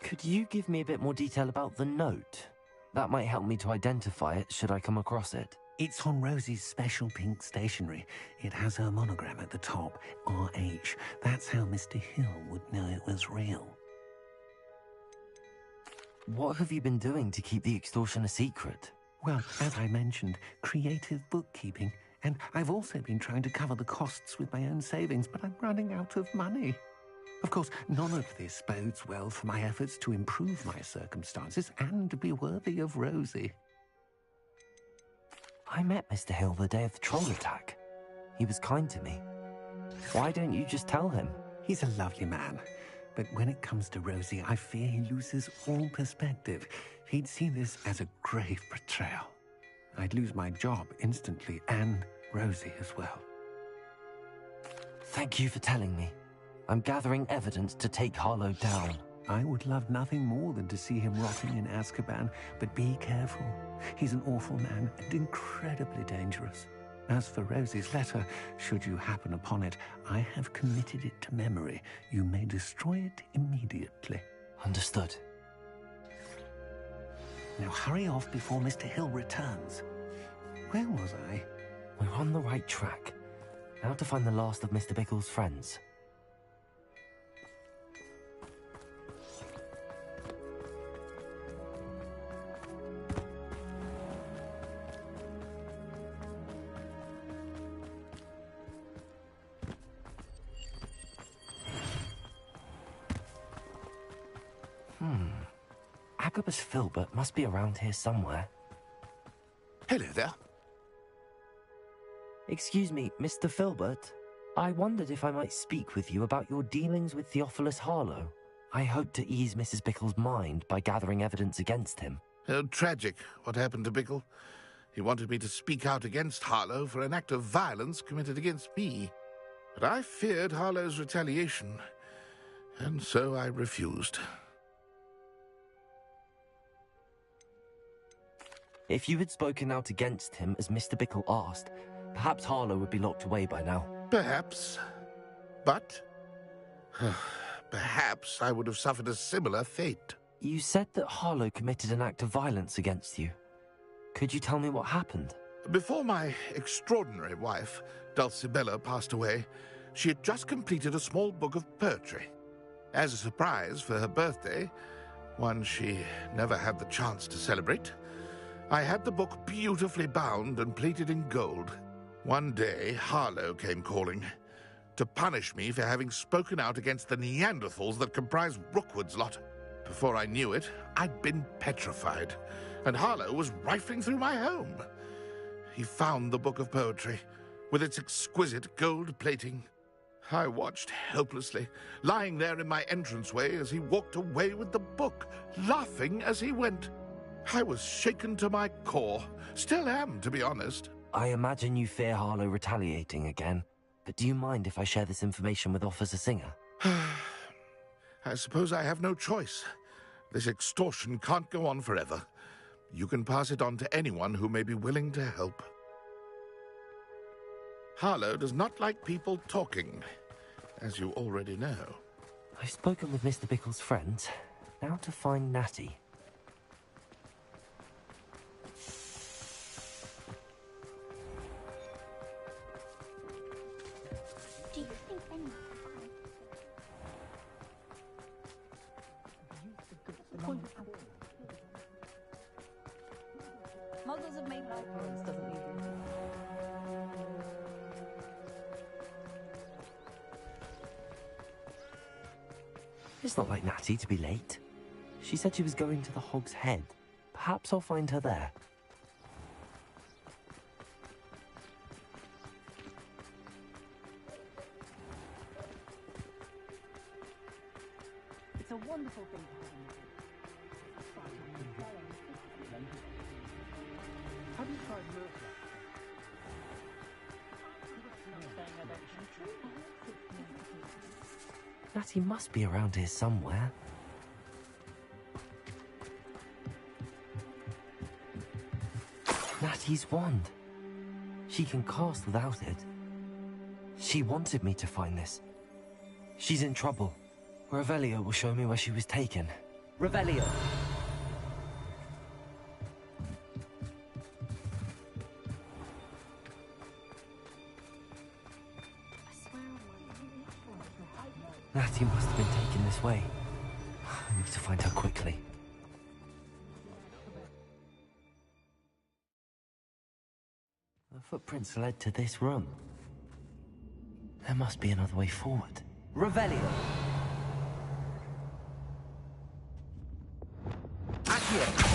Could you give me a bit more detail about the note? That might help me to identify it should I come across it. It's on Rosie's special pink stationery. It has her monogram at the top, RH. That's how Mr. Hill would know it was real. What have you been doing to keep the extortion a secret? Well, as I mentioned, creative bookkeeping. And I've also been trying to cover the costs with my own savings, but I'm running out of money. Of course, none of this bodes well for my efforts to improve my circumstances and to be worthy of Rosie. I met Mr. Hill the day of the troll attack. He was kind to me. Why don't you just tell him? He's a lovely man. But when it comes to Rosie, I fear he loses all perspective. He'd see this as a grave betrayal. I'd lose my job instantly, and Rosie as well. Thank you for telling me. I'm gathering evidence to take Harlow down. I would love nothing more than to see him rotting in Azkaban, but be careful. He's an awful man and incredibly dangerous. As for Rosie's letter, should you happen upon it, I have committed it to memory. You may destroy it immediately. Understood. Now hurry off before Mr. Hill returns. Where was I? We're on the right track. Now to find the last of Mr. Bickle's friends. Agabus Filbert must be around here somewhere. Hello there. Excuse me, Mr. Filbert. I wondered if I might speak with you about your dealings with Theophilus Harlow. I hope to ease Mrs. Bickle's mind by gathering evidence against him. Tragic, what happened to Bickle. He wanted me to speak out against Harlow for an act of violence committed against me. But I feared Harlow's retaliation, and so I refused. If you had spoken out against him as Mr. Bickle asked, perhaps Harlow would be locked away by now. Perhaps. But perhaps I would have suffered a similar fate. You said that Harlow committed an act of violence against you. Could you tell me what happened? Before my extraordinary wife, Dulcibella, passed away, she had just completed a small book of poetry. As a surprise for her birthday, one she never had the chance to celebrate, I had the book beautifully bound and plated in gold. One day, Harlow came calling to punish me for having spoken out against the Neanderthals that comprise Rookwood's lot. Before I knew it, I'd been petrified, and Harlow was rifling through my home. He found the book of poetry, with its exquisite gold plating. I watched helplessly, lying there in my entranceway as he walked away with the book, laughing as he went. I was shaken to my core. Still am, to be honest. I imagine you fear Harlow retaliating again, but do you mind if I share this information with Officer Singer? I suppose I have no choice. This extortion can't go on forever. You can pass it on to anyone who may be willing to help. Harlow does not like people talking, as you already know. I've spoken with Mr. Bickle's friend. Now to find Natty. Do you think anyone Muggles have made life doesn't leave you. It's not like Natty to be late. She said she was going to the Hog's Head. Perhaps I'll find her there. It's a wonderful thing to have in the Have you tried Mercer? Natty must be around here somewhere. Natty's wand. She can cast without it. She wanted me to find this. She's in trouble. Revelio will show me where she was taken. Revelio! Natty must have been taken this way. I need to find her quickly. The footprints led to this room. There must be another way forward. Revelio! Accio!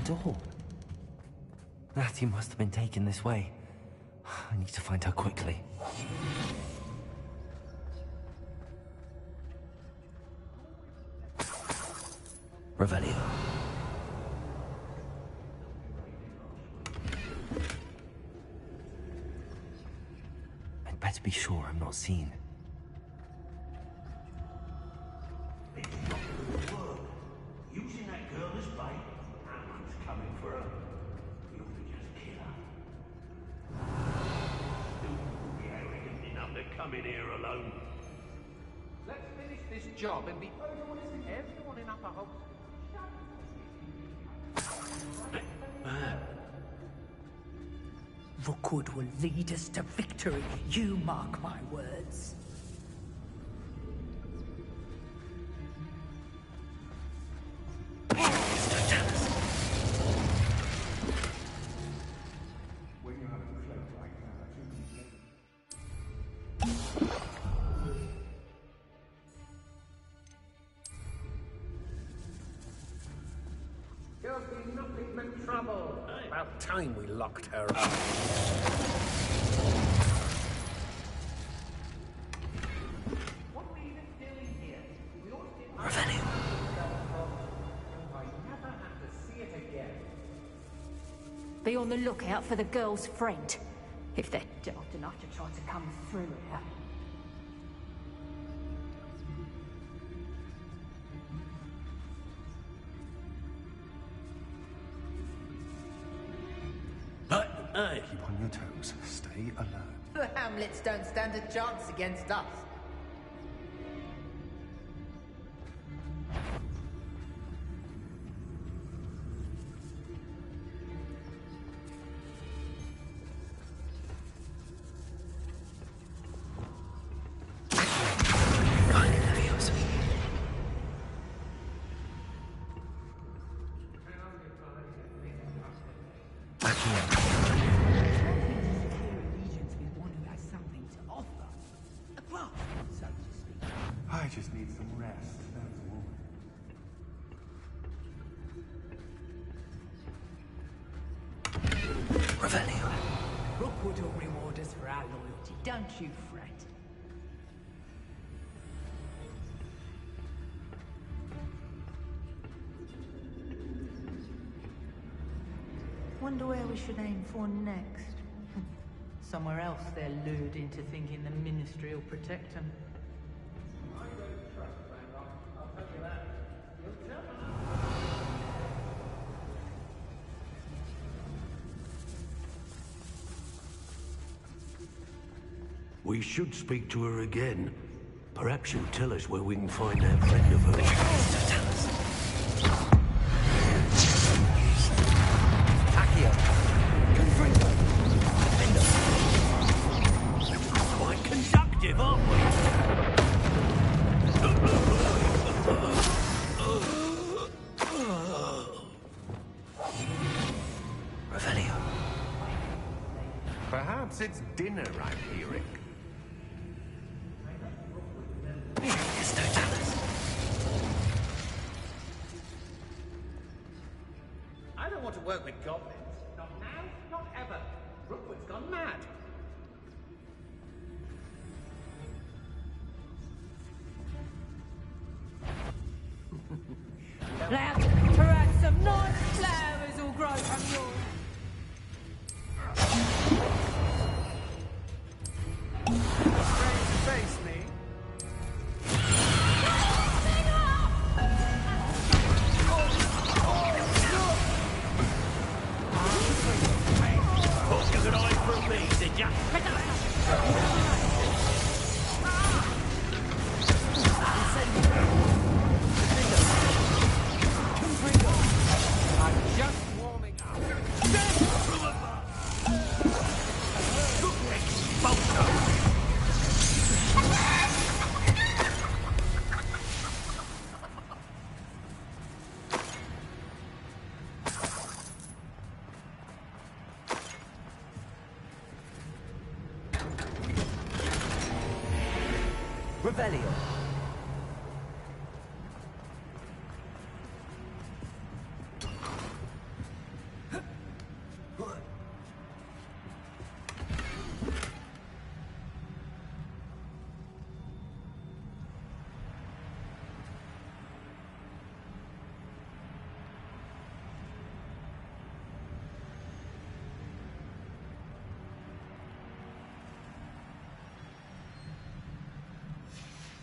Door. Natty must have been taken this way. I need to find her quickly. Revelio. I'd better be sure I'm not seen. Using that girl as bait. Coming for her. You ought to just kill her. Still be arrogant enough to come in here alone. Let's finish this job and be everyone in Upper Hogsmeade. Rookwood will lead us to victory. You mark my words. There'll be nothing but trouble. About time we locked her up. What are we even doing here? We ought to Revelio. I never have to see it again. Be on the lookout for the girl's friend. If they're daft enough to try to come through here. Keep on your toes. Stay alert. The Hamlets don't stand a chance against us. I just need some rest, that's all. Revelio. Rookwood will reward us for our loyalty, don't you fret. Wonder where we should aim for next. Somewhere else they're lured into thinking the Ministry will protect them. I don't trust Ranrock, I'll tell you that. You'll tell me. We should speak to her again. Perhaps she'll tell us where we can find that friend of hers. Quite conductive, aren't we? Revelio. Perhaps it's dinner I'm hearing. I don't want to work with goblins. Not now, not ever. Rookwood's gone mad. Perhaps some nice flowers will grow from yours. Face me. Caught you an eye from me, did ya? I'm just warming up. Revelio.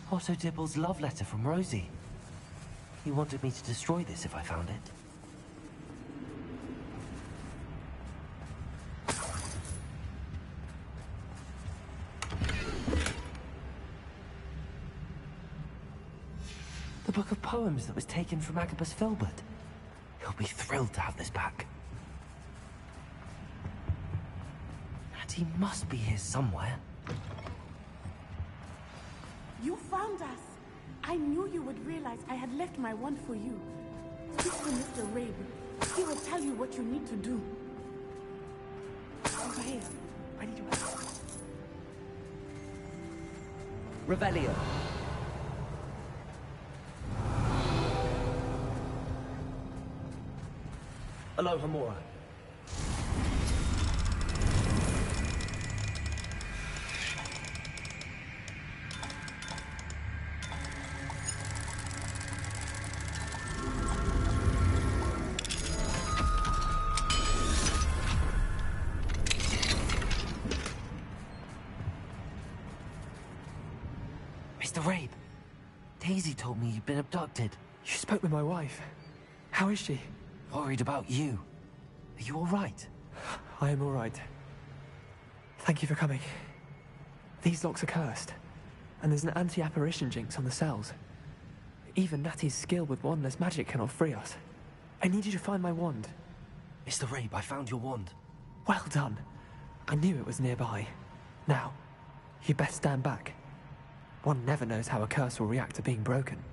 Otto Dibble's love letter from Rosie. He wanted me to destroy this if I found it. The book of poems that was taken from Agabus Filbert. He'll be thrilled to have this back. And he must be here somewhere. You found us! I knew you would realize I had left my wand for you. Speak to Mr. Rabe. He will tell you what you need to do. Over here. Ready to act. Revelio. Alohomora. Mr. Rabe, Daisy told me you'd been abducted. You spoke with my wife. How is she? Worried about you. Are you all right? I am all right. Thank you for coming. These locks are cursed, and there's an anti-apparition jinx on the cells. Even Natty's skill with wandless magic cannot free us. I need you to find my wand. Mr. Rabe, I found your wand. Well done. I knew it was nearby. Now, you best stand back. One never knows how a curse will react to being broken.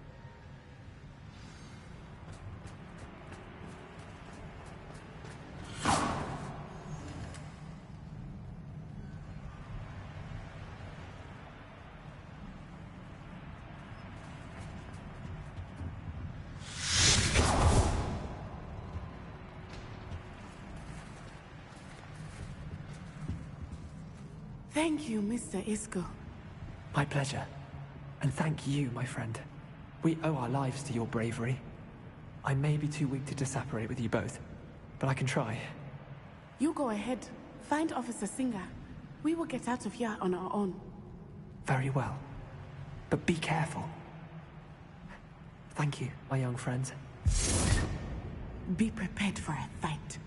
Thank you, Mr. Isco. My pleasure. And thank you, my friend. We owe our lives to your bravery. I may be too weak to disapparate with you both, but I can try. You go ahead. Find Officer Singer. We will get out of here on our own. Very well. But be careful. Thank you, my young friends. Be prepared for a fight.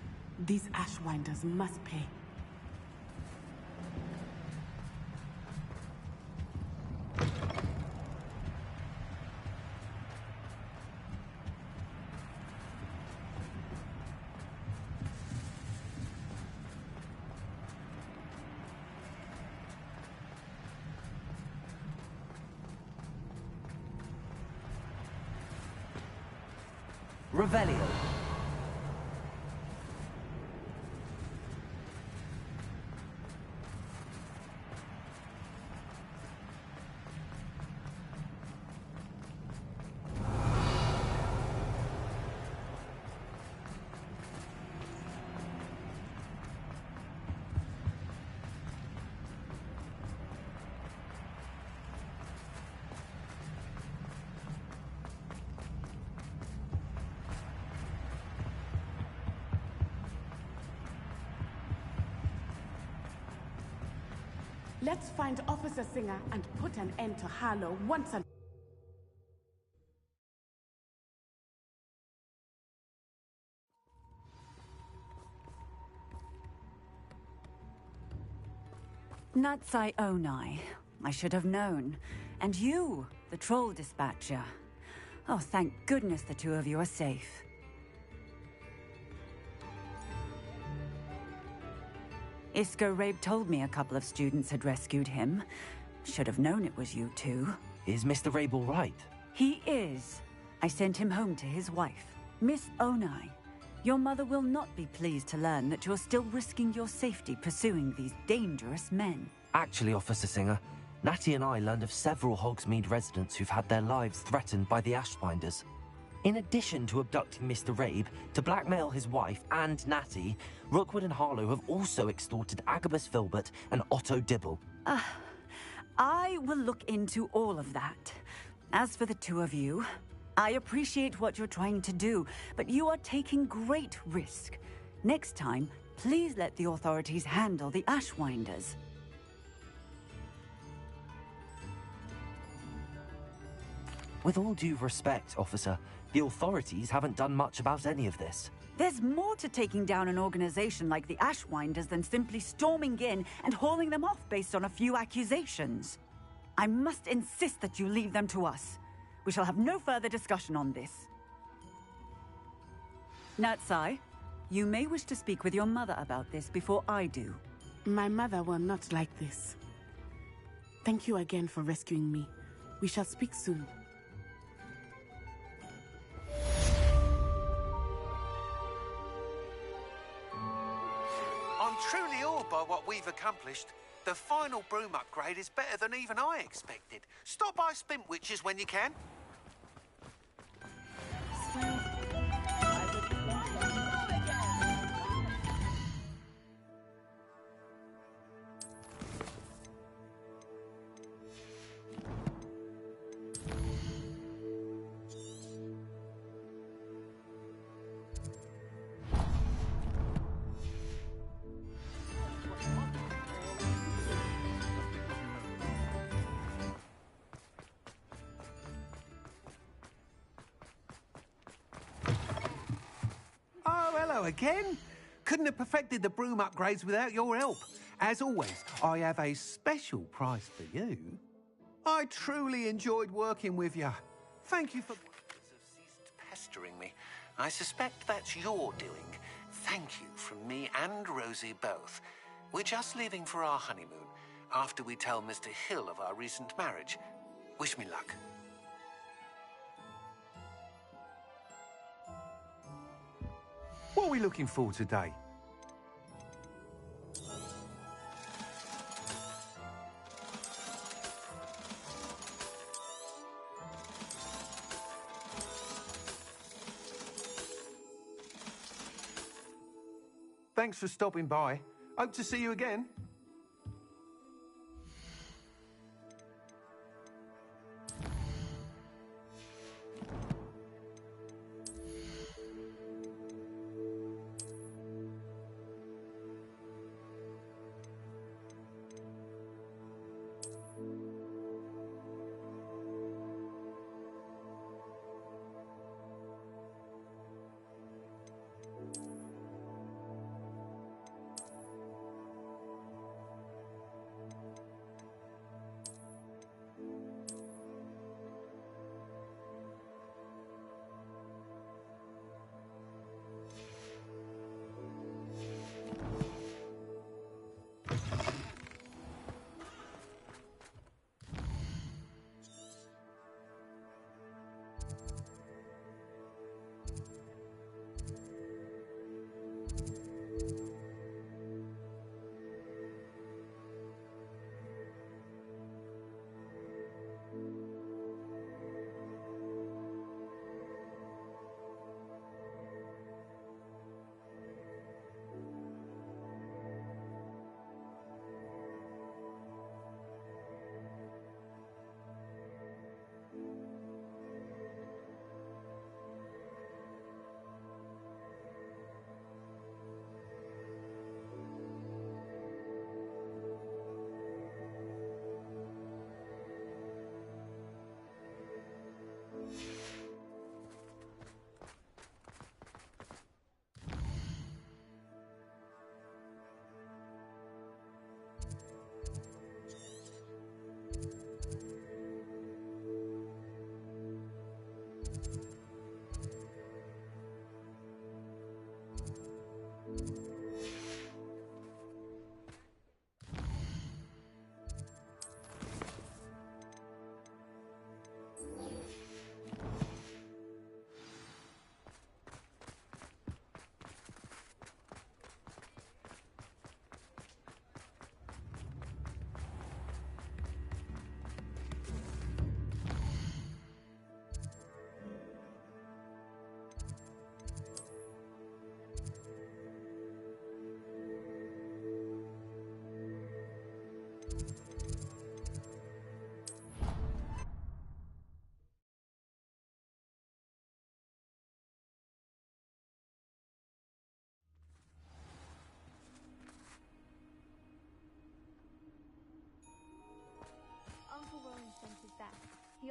These Ashwinders must pay. Revelio. Let's find Officer Singer and put an end to Harlow once and... Natsai Onai. I should have known. And you, the troll dispatcher. Oh, thank goodness the two of you are safe. Isco Rabe told me a couple of students had rescued him. Should have known it was you two. Is Mr. Rabe all right? He is. I sent him home to his wife. Miss Onai, your mother will not be pleased to learn that you're still risking your safety pursuing these dangerous men. Actually, Officer Singer, Natty and I learned of several Hogsmeade residents who've had their lives threatened by the Ashbinders. In addition to abducting Mr. Rabe to blackmail his wife and Natty, Rookwood and Harlow have also extorted Agabus Filbert and Otto Dibble. I will look into all of that. As for the two of you, I appreciate what you're trying to do, but you are taking great risk. Next time, please let the authorities handle the Ashwinders. With all due respect, officer, the authorities haven't done much about any of this. There's more to taking down an organization like the Ashwinders than simply storming in and hauling them off based on a few accusations. I must insist that you leave them to us. We shall have no further discussion on this. Natsai, you may wish to speak with your mother about this before I do. My mother will not like this. Thank you again for rescuing me. We shall speak soon. I'm truly awed by what we've accomplished. The final broom upgrade is better than even I expected. Stop by Spintwitches when you can. Again? Couldn't have perfected the broom upgrades without your help. As always, I have a special prize for you. I truly enjoyed working with you. Thank you for... ceased pestering me. I suspect that's your doing. Thank you from me and Rosie both. We're just leaving for our honeymoon after we tell Mr. Hill of our recent marriage. Wish me luck. What are we looking for today? Thanks for stopping by. Hope to see you again.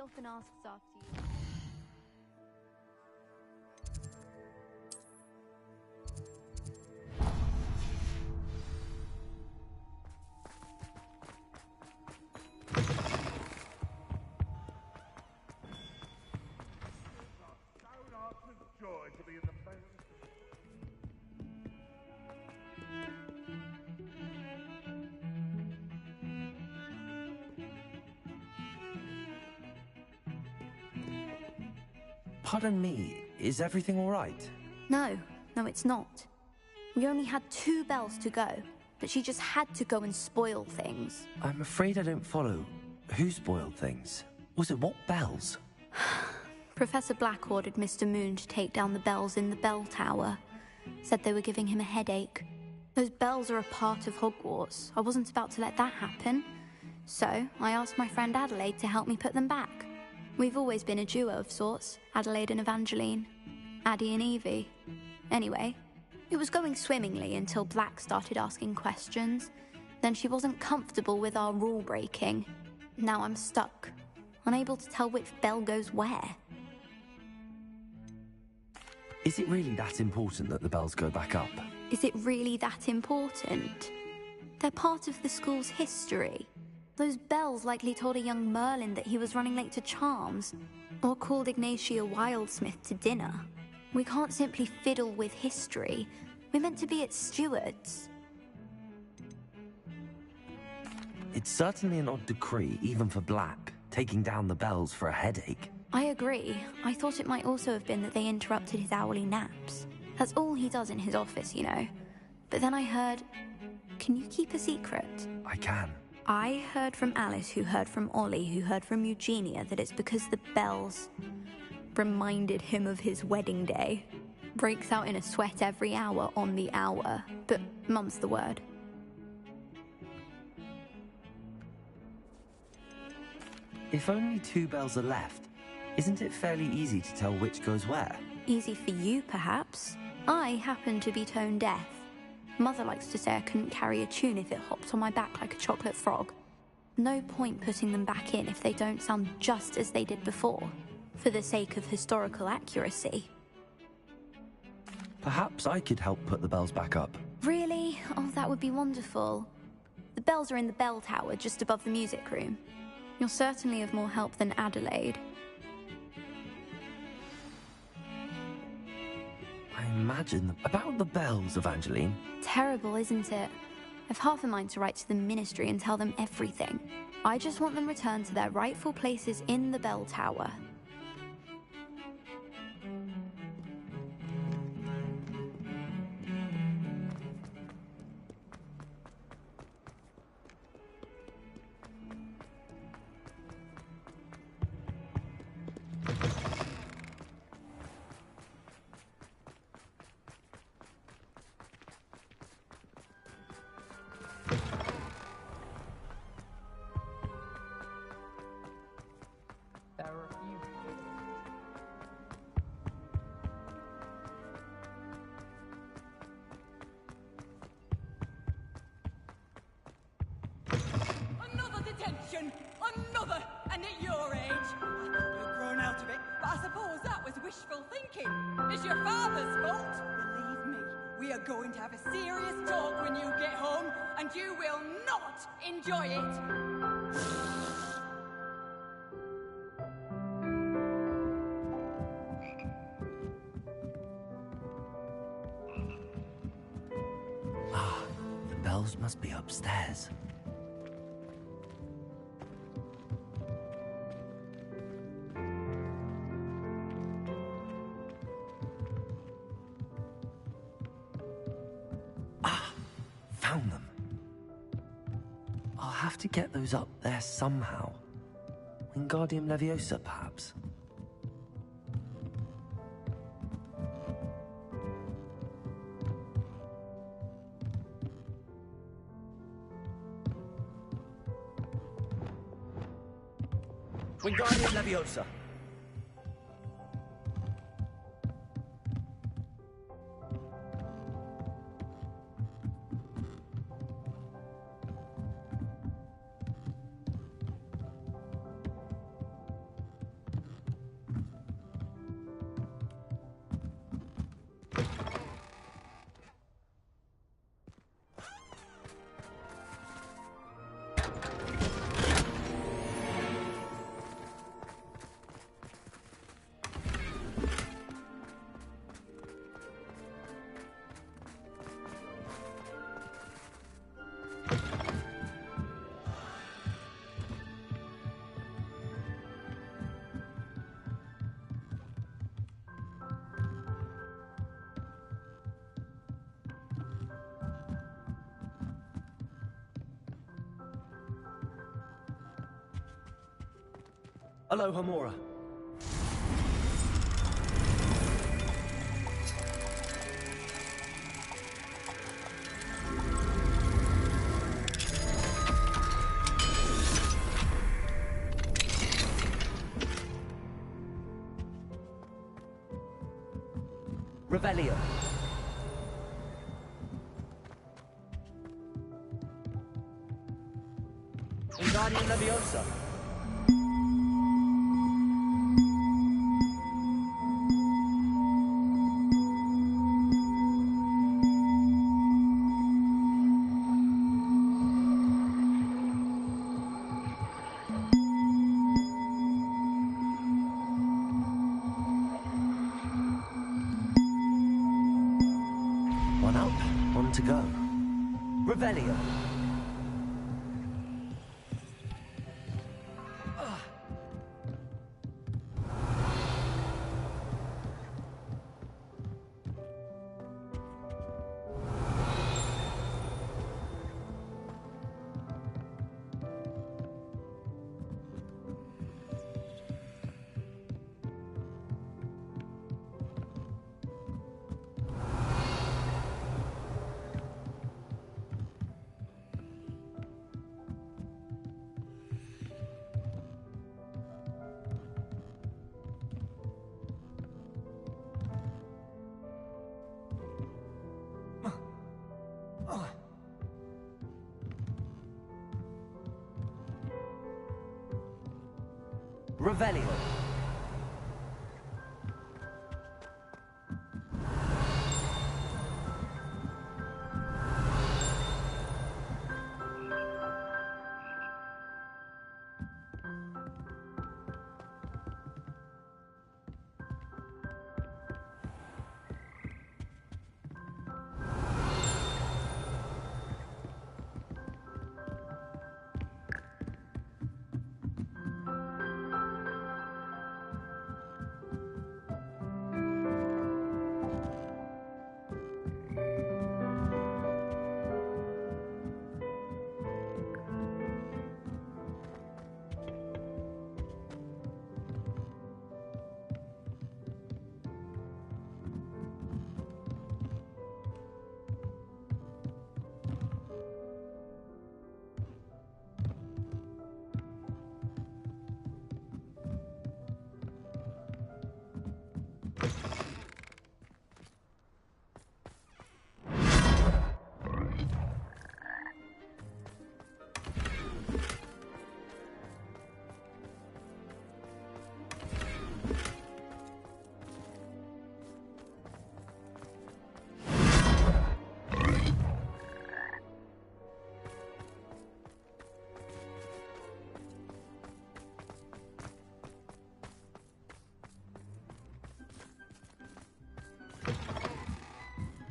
often asks after you. Joy to be in the face. Pardon me, is everything all right? No, it's not. We only had 2 bells to go, but she just had to go and spoil things. I'm afraid I don't follow. Who spoiled things? Was it what bells? Professor Black ordered Mr. Moon to take down the bells in the bell tower. Said they were giving him a headache. Those bells are a part of Hogwarts. I wasn't about to let that happen. So, I asked my friend Adelaide to help me put them back. We've always been a duo of sorts, Adelaide and Evangeline. Addie and Evie. Anyway, it was going swimmingly until Black started asking questions. Then she wasn't comfortable with our rule breaking. Now I'm stuck, unable to tell which bell goes where. Is it really that important that the bells go back up? Is it really that important? They're part of the school's history. Those bells likely told a young Merlin that he was running late to Charms, or called Ignatia Wildsmith to dinner. We can't simply fiddle with history. We're meant to be its stewards. It's certainly an odd decree, even for Black, taking down the bells for a headache. I agree. I thought it might also have been that they interrupted his hourly naps. That's all he does in his office, you know. But then I heard... Can you keep a secret? I can. I heard from Alice, who heard from Ollie, who heard from Eugenia, that it's because the bells reminded him of his wedding day. Breaks out in a sweat every hour on the hour, but mum's the word. If only 2 bells are left, isn't it fairly easy to tell which goes where? Easy for you, perhaps. I happen to be tone deaf. Mother likes to say I couldn't carry a tune if it hopped on my back like a chocolate frog. No point putting them back in if they don't sound just as they did before, for the sake of historical accuracy. Perhaps I could help put the bells back up. Really? Oh, that would be wonderful. The bells are in the bell tower, just above the music room. You're certainly of more help than Adelaide. I imagine about the bells, Evangeline. Terrible, isn't it? I've half a mind to write to the Ministry and tell them everything. I just want them returned to their rightful places in the bell tower. Another detention! Another! And at your age! I thought you'd grown out of it, but I suppose that was wishful thinking. It's your father's fault. Believe me, we are going to have a serious talk when you get home, and you will not enjoy it. Ah, the bells must be upstairs. Found them. I'll have to get those up there somehow. Wingardium Leviosa, perhaps? Wingardium Leviosa! Aloha Mora. Revelio. Wingardium Leviosa. One up, one to go. Revelio. Revelio.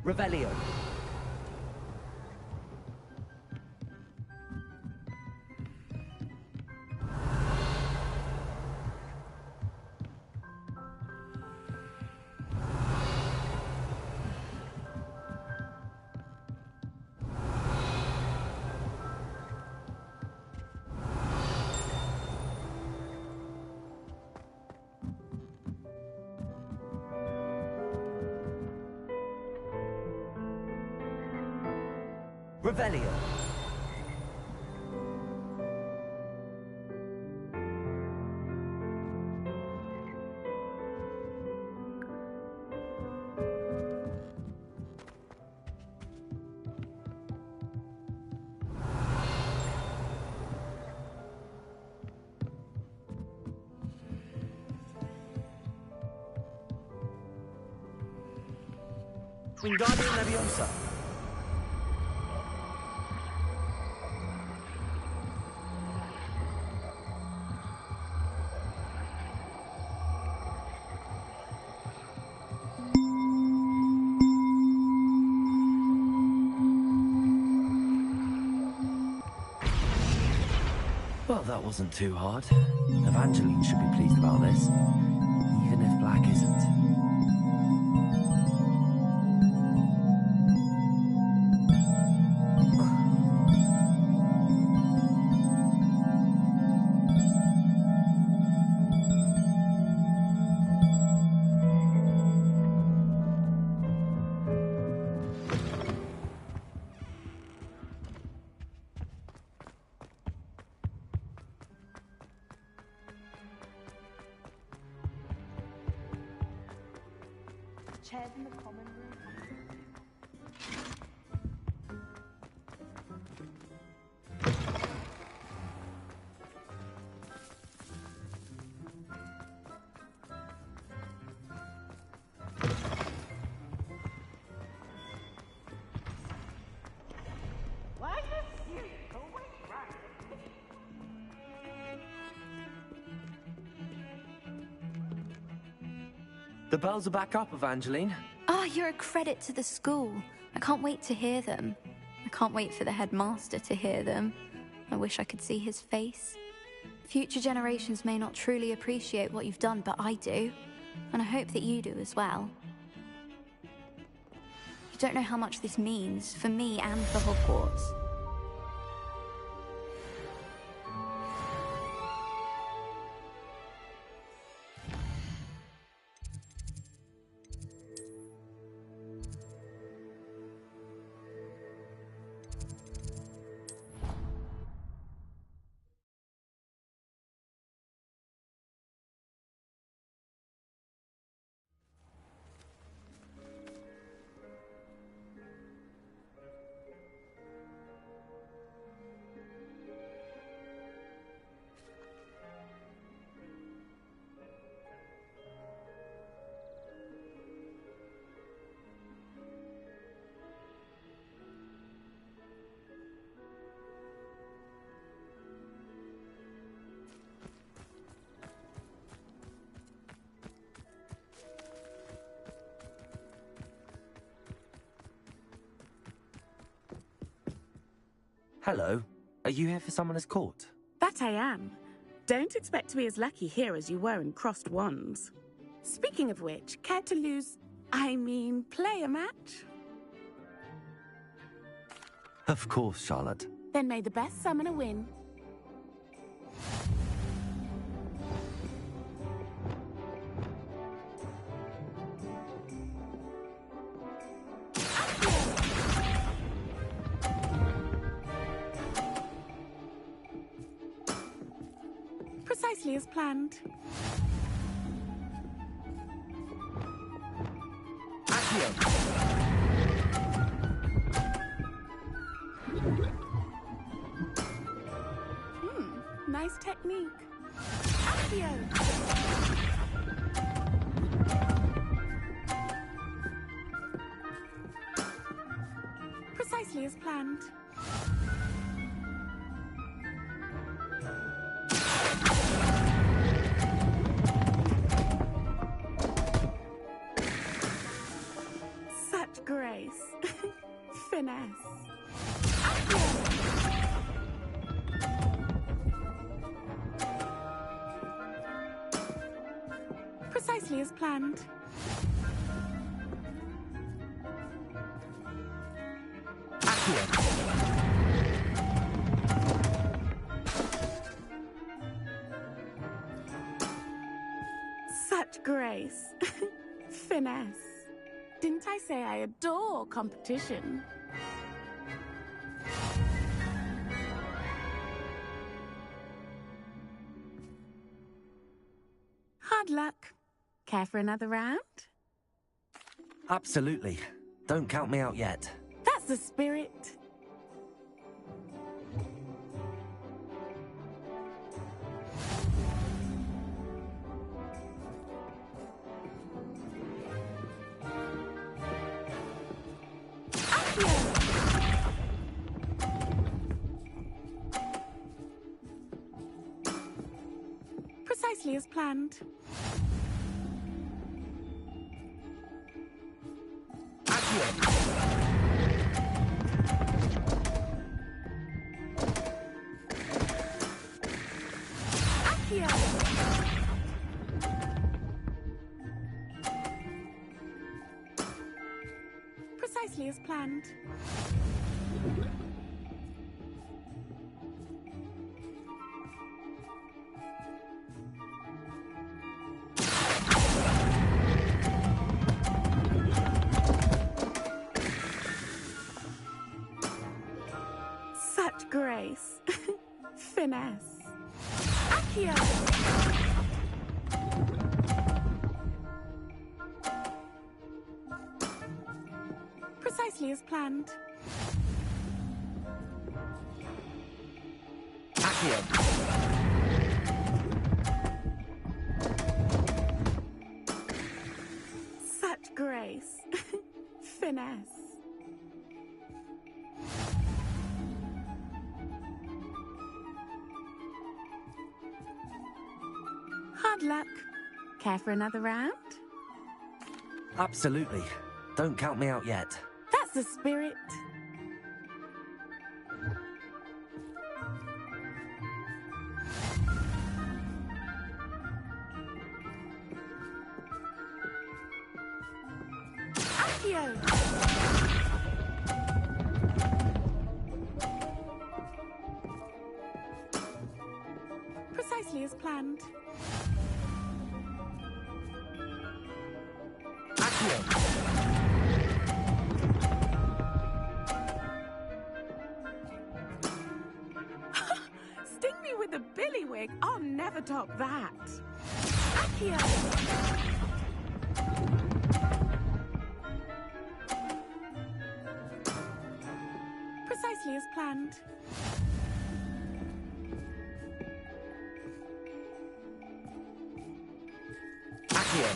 Revelio. Revelio. Wingardium Leviosa. Well, that wasn't too hard. Evangeline should be pleased about this, even if Black isn't. chairs in the common room. The bells are back up, Evangeline. Ah, you're a credit to the school. I can't wait to hear them. I can't wait for the headmaster to hear them. I wish I could see his face. Future generations may not truly appreciate what you've done, but I do. And I hope that you do as well. You don't know how much this means for me and for Hogwarts. Hello. Are you here for Summoner's Court? That I am. Don't expect to be as lucky here as you were in Crossed Wands. Speaking of which, care to play a match? Of course, Charlotte. Then may the best summoner win. Precisely as planned. Nice technique. Accio. Precisely as planned. Such grace. Finesse. Precisely as planned. Such grace. Finesse. Didn't I say I adore competition? Hard luck. Care for another round? Absolutely. Don't count me out yet. That's the spirit. Precisely as planned. Precisely as planned. Such grace. Finesse. Accio. Precisely as planned. Accio. Such grace. Finesse. Hard luck. Care for another round? Absolutely. Don't count me out yet. That's the spirit. Accio. Precisely as planned. Sting me with a billywig. I'll never top that. Accio. Precisely as planned. Accio.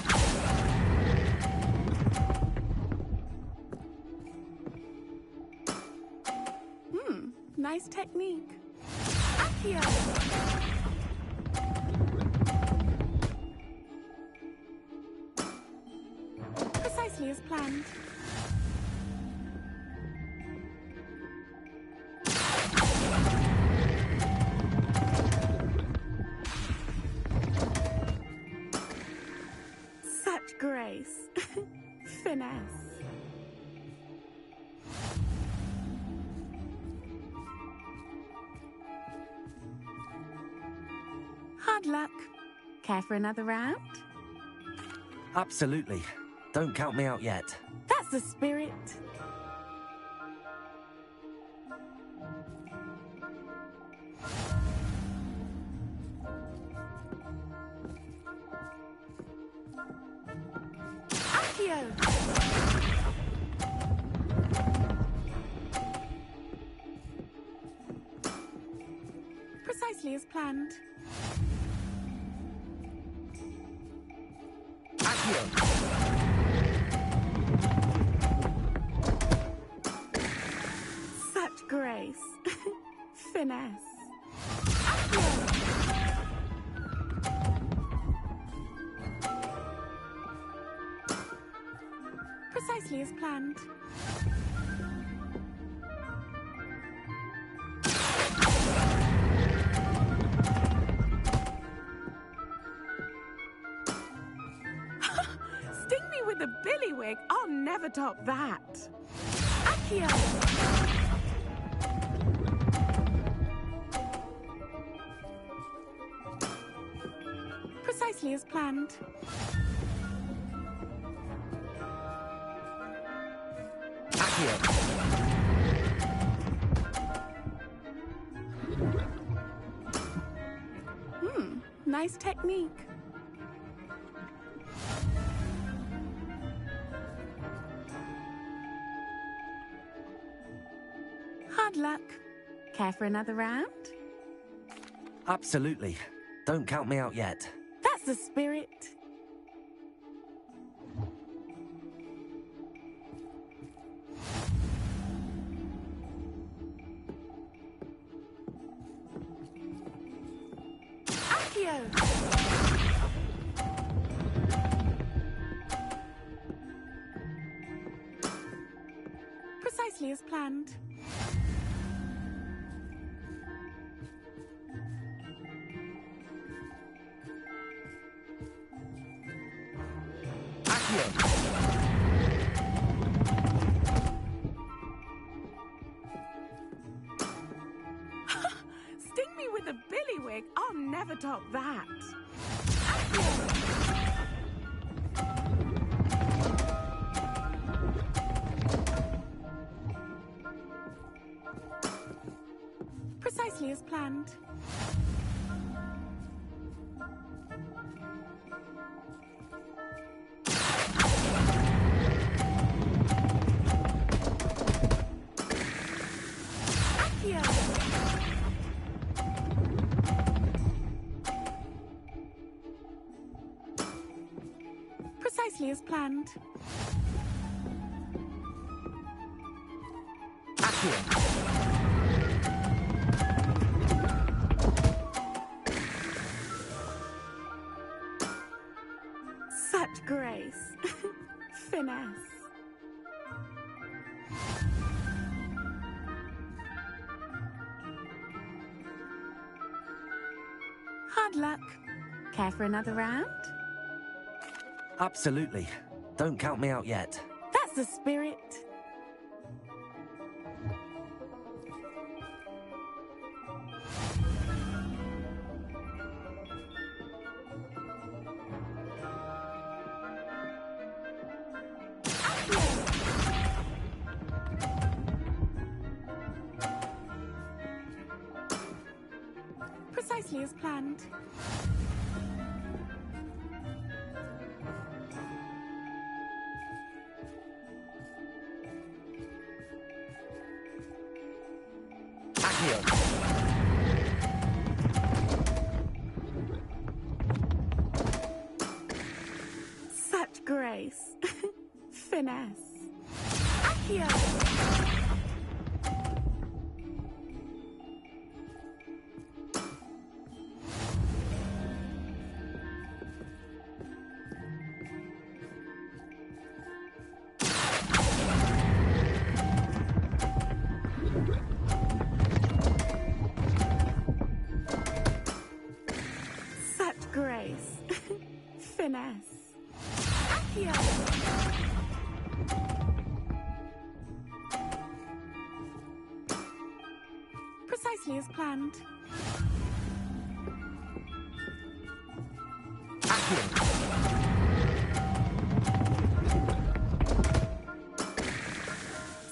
Nice technique. Accio. Precisely as planned. Such grace. Finesse. Hard luck. Care for another round? Absolutely. Don't count me out yet. That's the spirit. Accio. Precisely as planned. Such grace. Finesse. Precisely as planned. With a billywig, I'll never top that. Accio. Precisely as planned. Accio. Nice technique. Hard luck. Care for another round? Absolutely. Don't count me out yet. That's the spirit. Accio. Precisely as planned. Sting me with a billywig. I'll never top that. Precisely as planned. Accio! Precisely as planned. Such grace. Finesse. Hard luck. Care for another round? Absolutely. Don't count me out yet. That's the spirit. Precisely as planned. Such grace. Finesse. Accio! Such grace. Finesse. Accio! Precisely as planned.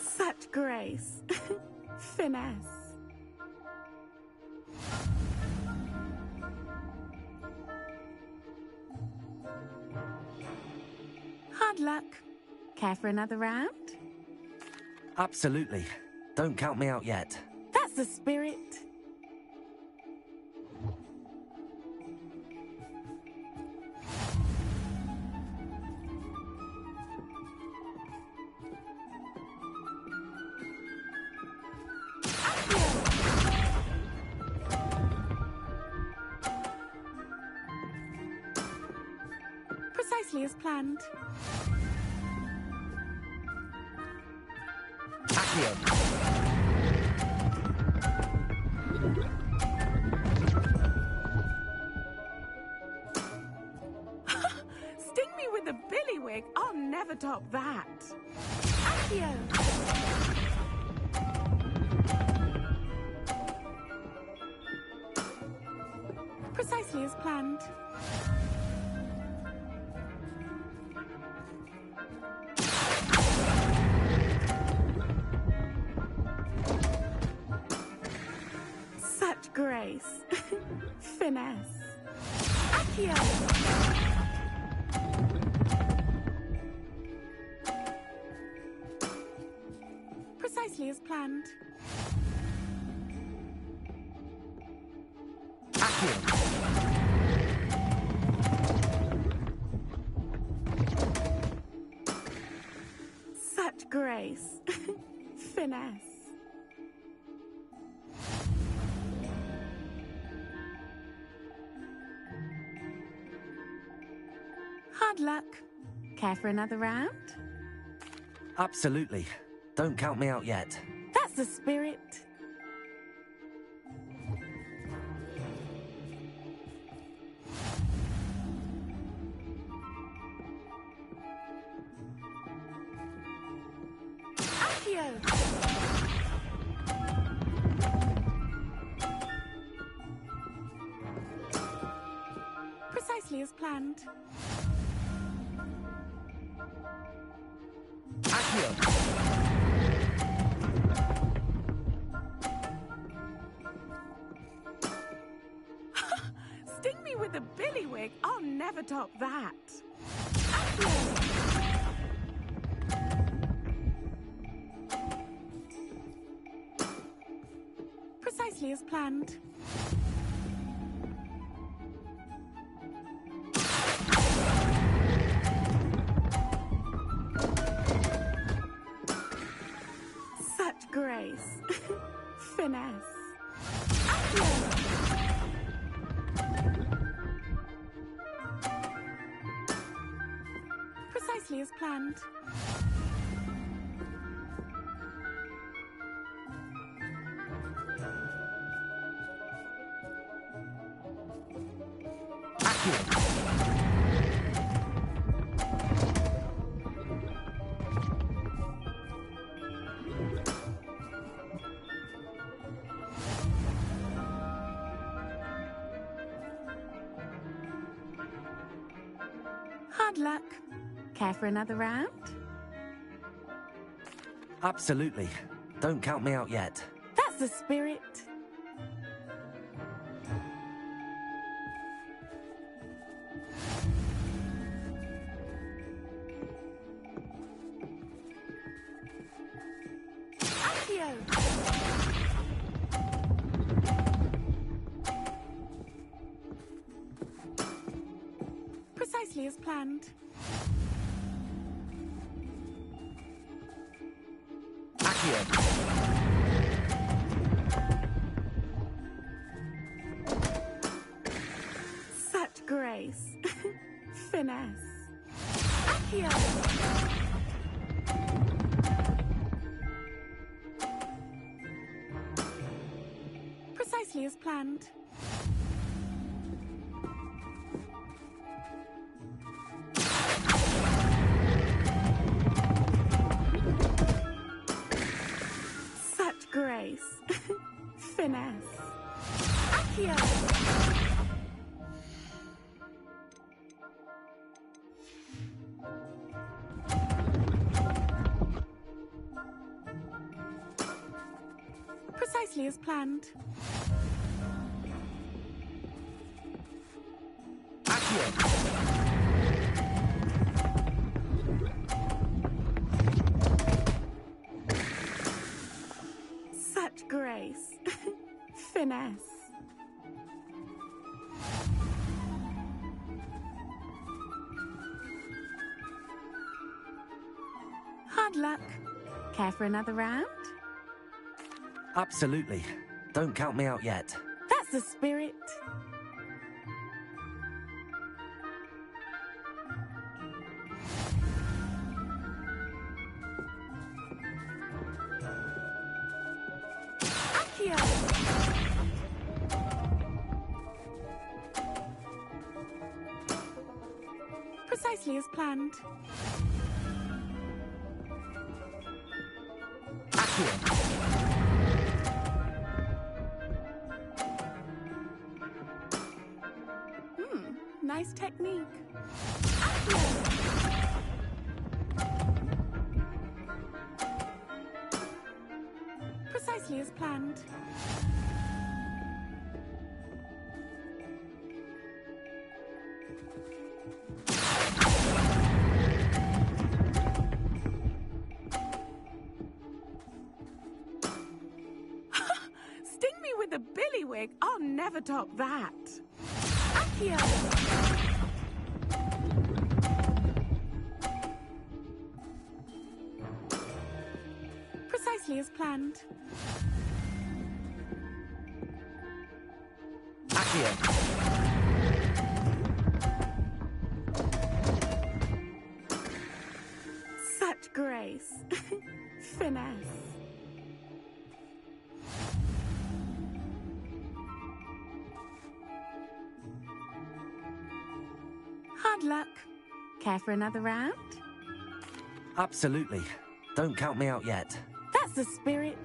Such grace. Finesse. Hard luck. Care for another round? Absolutely. Don't count me out yet. That's the spirit. Precisely as planned. Sting me with a billywig. I'll never top that. Accio! Precisely as planned. Such grace. Finesse. Accio! Precisely as planned. Such grace. Finesse. Hard luck. Care for another round? Absolutely. Don't count me out yet. That's the spirit. Accio! Precisely as planned. Sting me with a billywig. I'll never top that. Precisely as planned. Such grace. Finesse. Precisely as planned. Hard luck. Care for another round? Absolutely. Don't count me out yet. That's the spirit. Accio. Precisely as planned. Such grace. Finesse. Accio. Precisely as planned. Such grace. Finesse. Accio. Precisely as planned. Such grace. Finesse. Hard luck. Care for another round? Absolutely. Don't count me out yet. That's the spirit. Accio. Precisely as planned. Nice technique. Precisely as planned. Sting me with a billywig. I'll never top that. Accio. Precisely as planned. Such grace. Finesse. Hard luck. Care for another round? Absolutely. Don't count me out yet. That's the spirit.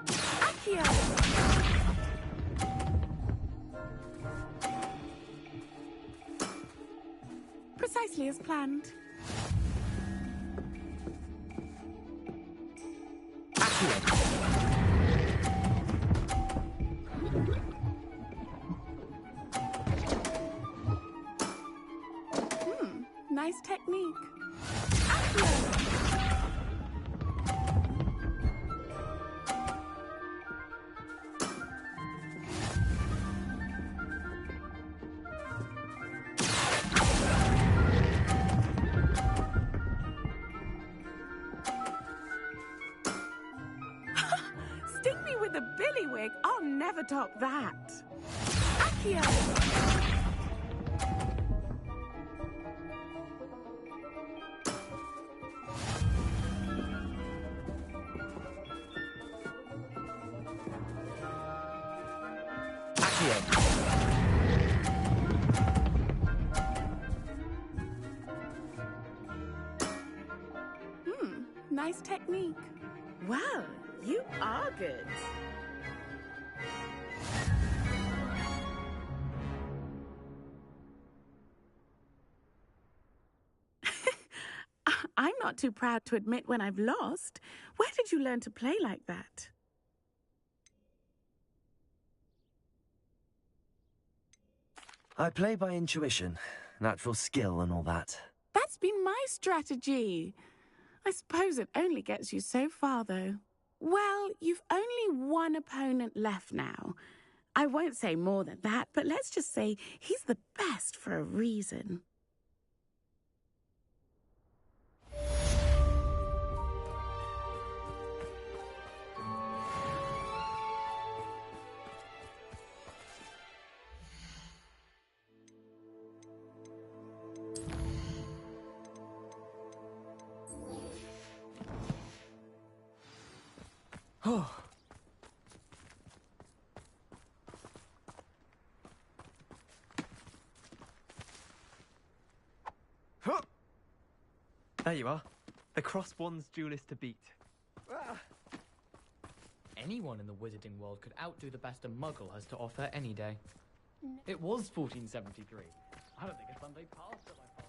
Accio. Precisely as planned. Nice technique. Sting me with a billywig. I'll never top that. Accio! Nice technique. Well, you are good. I'm not too proud to admit when I've lost. Where did you learn to play like that? I play by intuition, natural skill and all that. That's been my strategy. I suppose it only gets you so far, though. Well, you've only one opponent left now. I won't say more than that, but let's just say he's the best for a reason. Oh. There you are. The crossbones duelist to beat. Anyone in the wizarding world could outdo the best a muggle has to offer any day. It was 1473. I don't think a Sunday passed till I passed.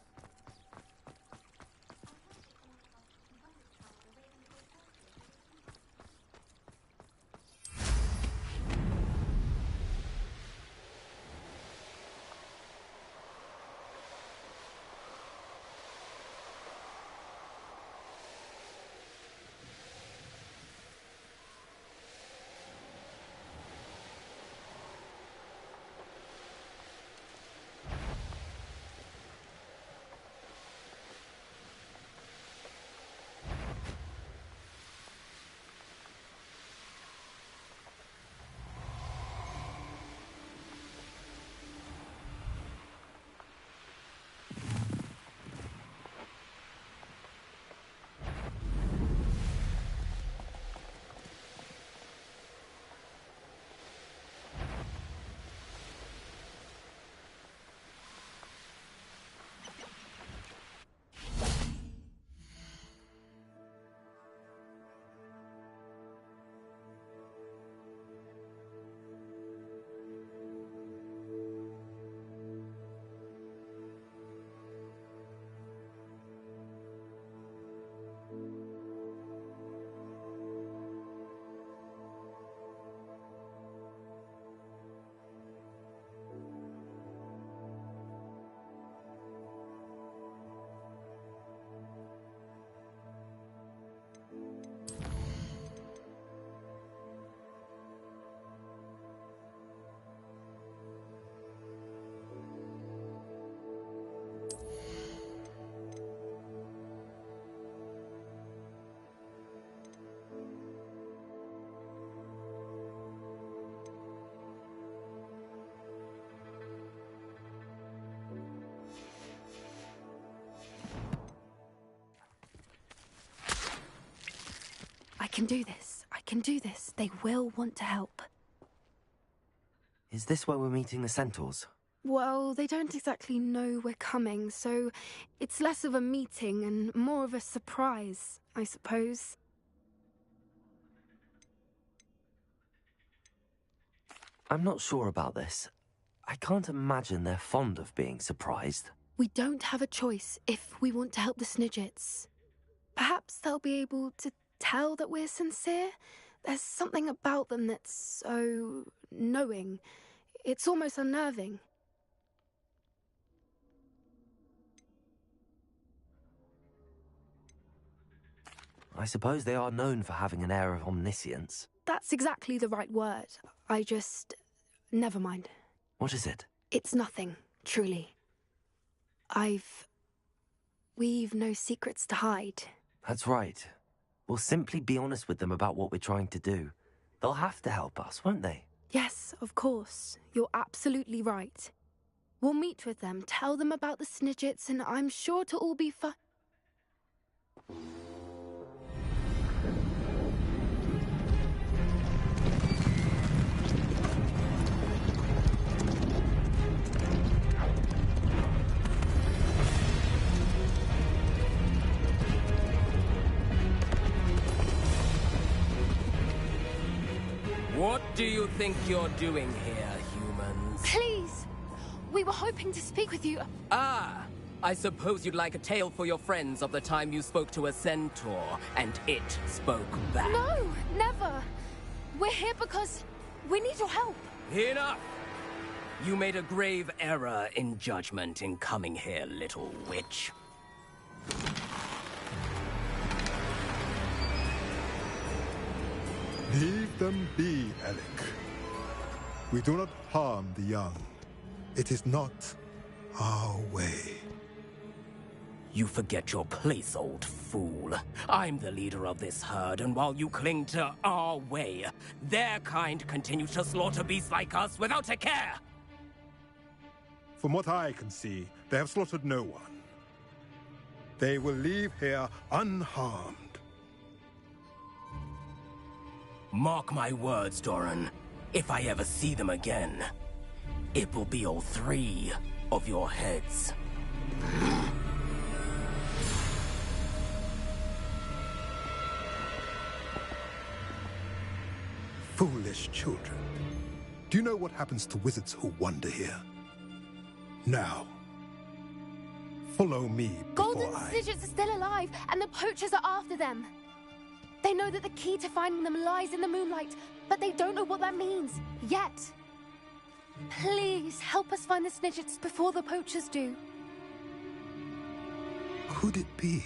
I can do this. I can do this. They will want to help. Is this where we're meeting the centaurs? Well, they don't exactly know we're coming, so it's less of a meeting and more of a surprise, I suppose. I'm not sure about this. I can't imagine they're fond of being surprised. We don't have a choice if we want to help the Snidgets. Perhaps they'll be able to tell that we're sincere. There's something about them that's so knowing. It's almost unnerving. I suppose they are known for having an air of omniscience. That's exactly the right word. I just... Never mind. What is it? It's nothing, truly. We've no secrets to hide. That's right. We'll simply be honest with them about what we're trying to do. They'll have to help us, won't they? Yes, of course. You're absolutely right. We'll meet with them, tell them about the Snidgets, and I'm sure to all be fine. What do you think you're doing here, humans? Please! We were hoping to speak with you. Ah! I suppose you'd like a tale for your friends of the time you spoke to a centaur, and it spoke back. No, never! We're here because we need your help. Enough! You made a grave error in judgment in coming here, little witch. Leave them be, Alec. We do not harm the young. It is not our way. You forget your place, old fool. I'm the leader of this herd, and while you cling to our way, their kind continue to slaughter beasts like us without a care! From what I can see, they have slaughtered no one. They will leave here unharmed. Mark my words, Doran. If I ever see them again, it will be all 3 of your heads. Foolish children. Do you know what happens to wizards who wander here? Now, follow me before Golden Snidgets are still alive, and the poachers are after them. They know that the key to finding them lies in the moonlight, but they don't know what that means, yet. Please, help us find the Snidgets before the poachers do. Could it be?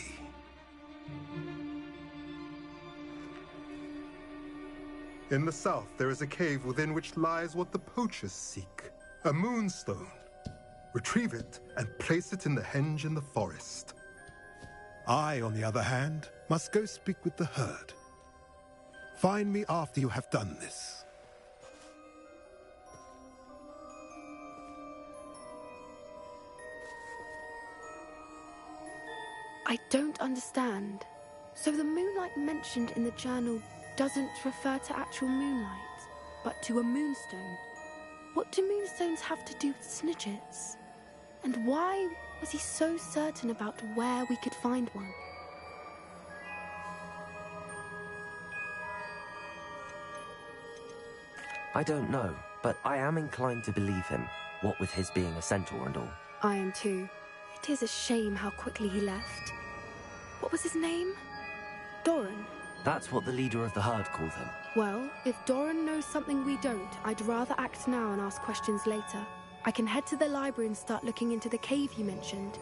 In the south, there is a cave within which lies what the poachers seek. A moonstone. Retrieve it and place it in the henge in the forest. I, on the other hand, must go speak with the herd. Find me after you have done this. I don't understand. So the moonlight mentioned in the journal doesn't refer to actual moonlight, but to a moonstone. What do moonstones have to do with Snidgets? And why was he so certain about where we could find one? I don't know, but I am inclined to believe him, what with his being a centaur and all. I am too. It is a shame how quickly he left. What was his name? Doran. That's what the leader of the herd called him. Well, if Doran knows something we don't, I'd rather act now and ask questions later. I can head to the library and start looking into the cave you mentioned.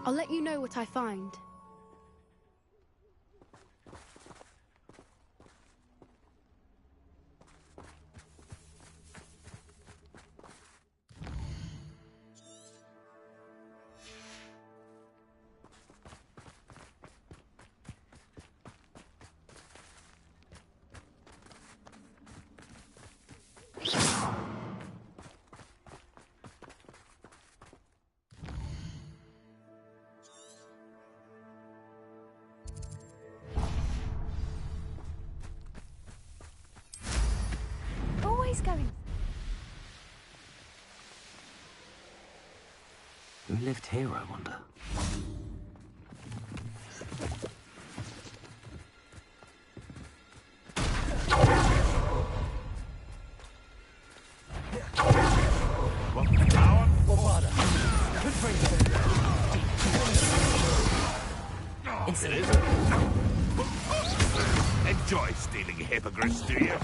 I'll let you know what I find. Going. Who lived here, I wonder? Enjoy stealing hippogriffs, do you?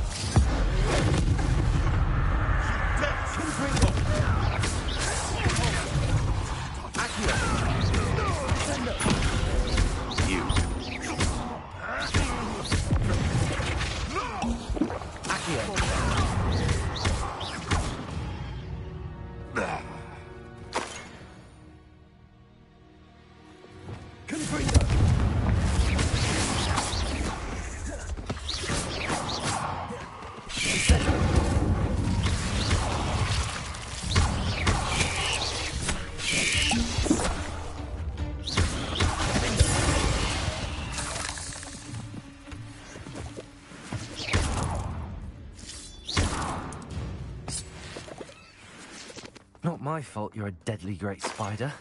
Not my fault you're a deadly great spider.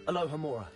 Aloha, Mora.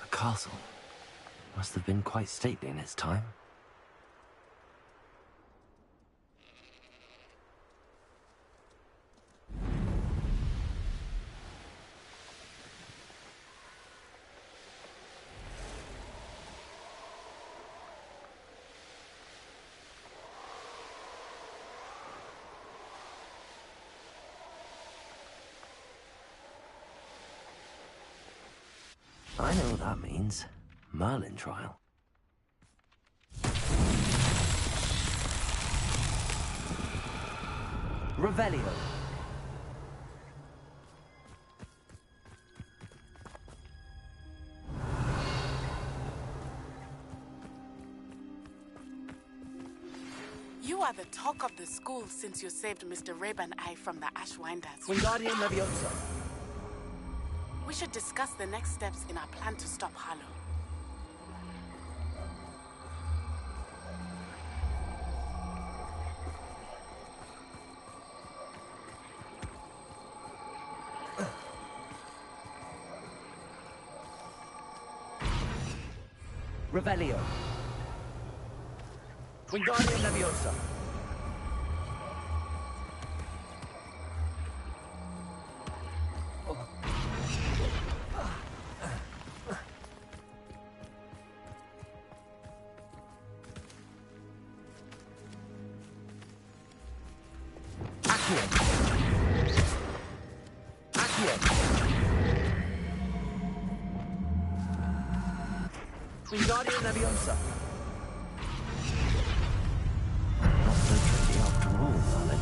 The castle must have been quite stately in its time. I know what that means. Merlin trial. Revelio. You are the talk of the school since you saved Mr. Raven I from the Ashwinders. Wingardium Leviosa. We should discuss the next steps in our plan to stop Harlow. Revelio. Wingardium Leviosa. Wingardium Leviosa. Not so tricky after all, Merlin.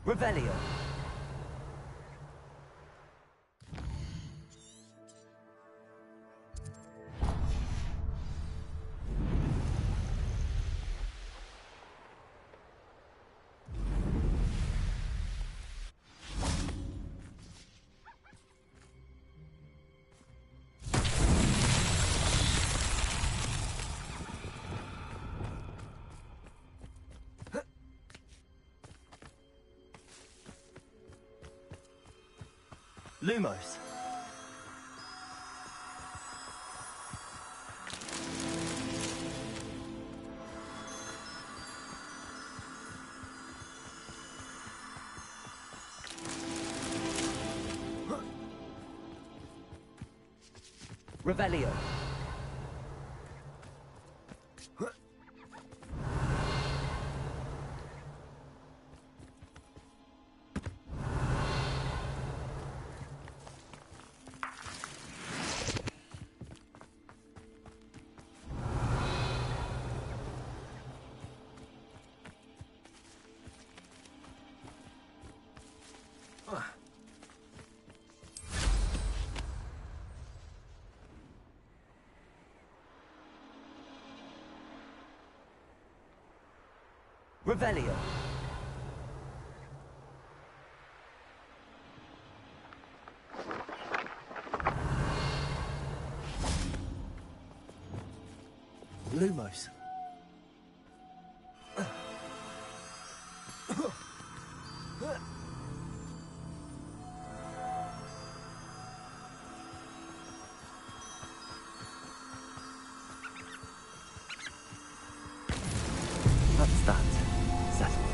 Revelio. Lumos. Revelio. Revelio. Lumos. That's that. Settled.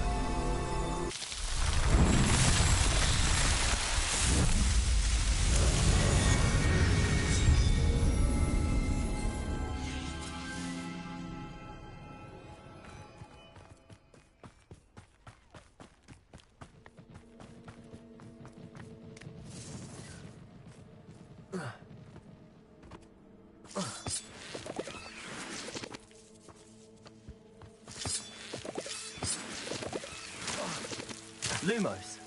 Lumos.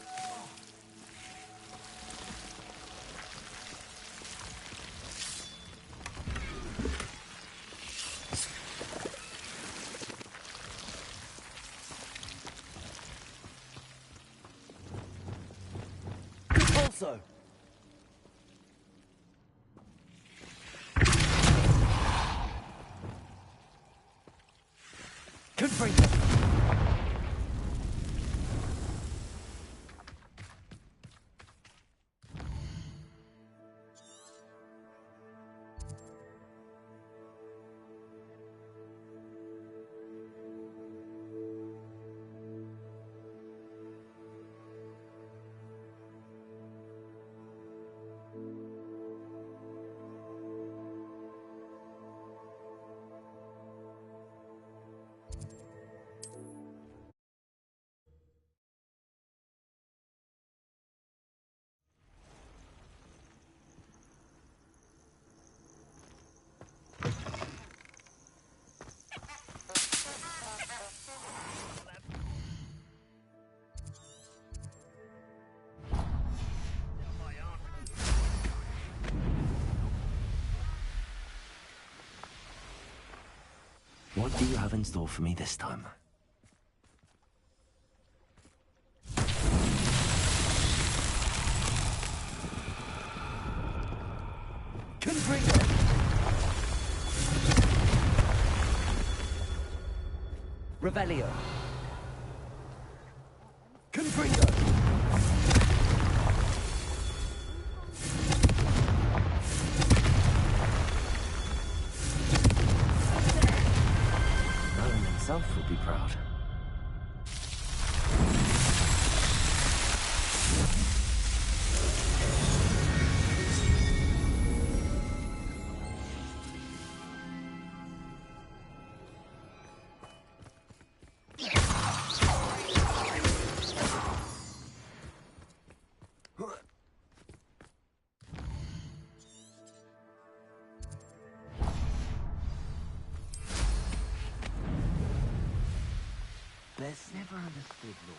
Also. Confringo. What do you have in store for me this time? Confringo. Revelio. Confringo. Merlin himself would be proud. Best never understood, Lord.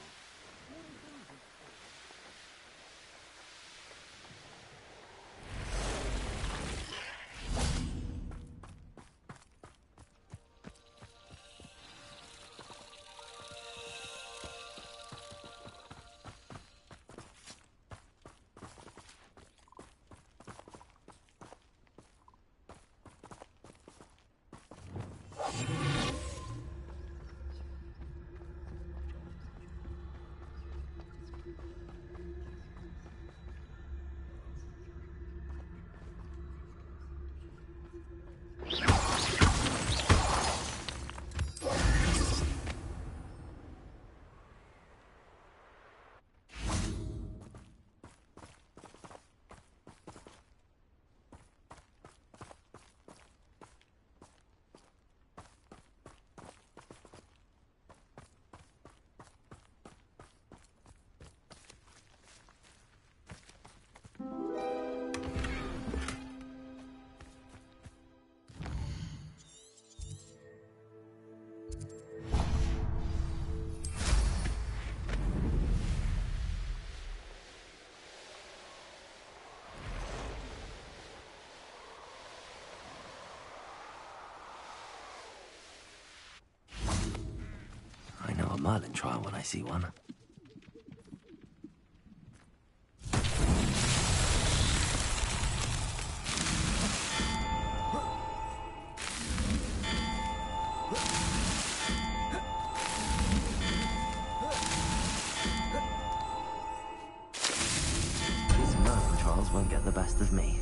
I know a Merlin trial when I see one. scars won't get the best of me.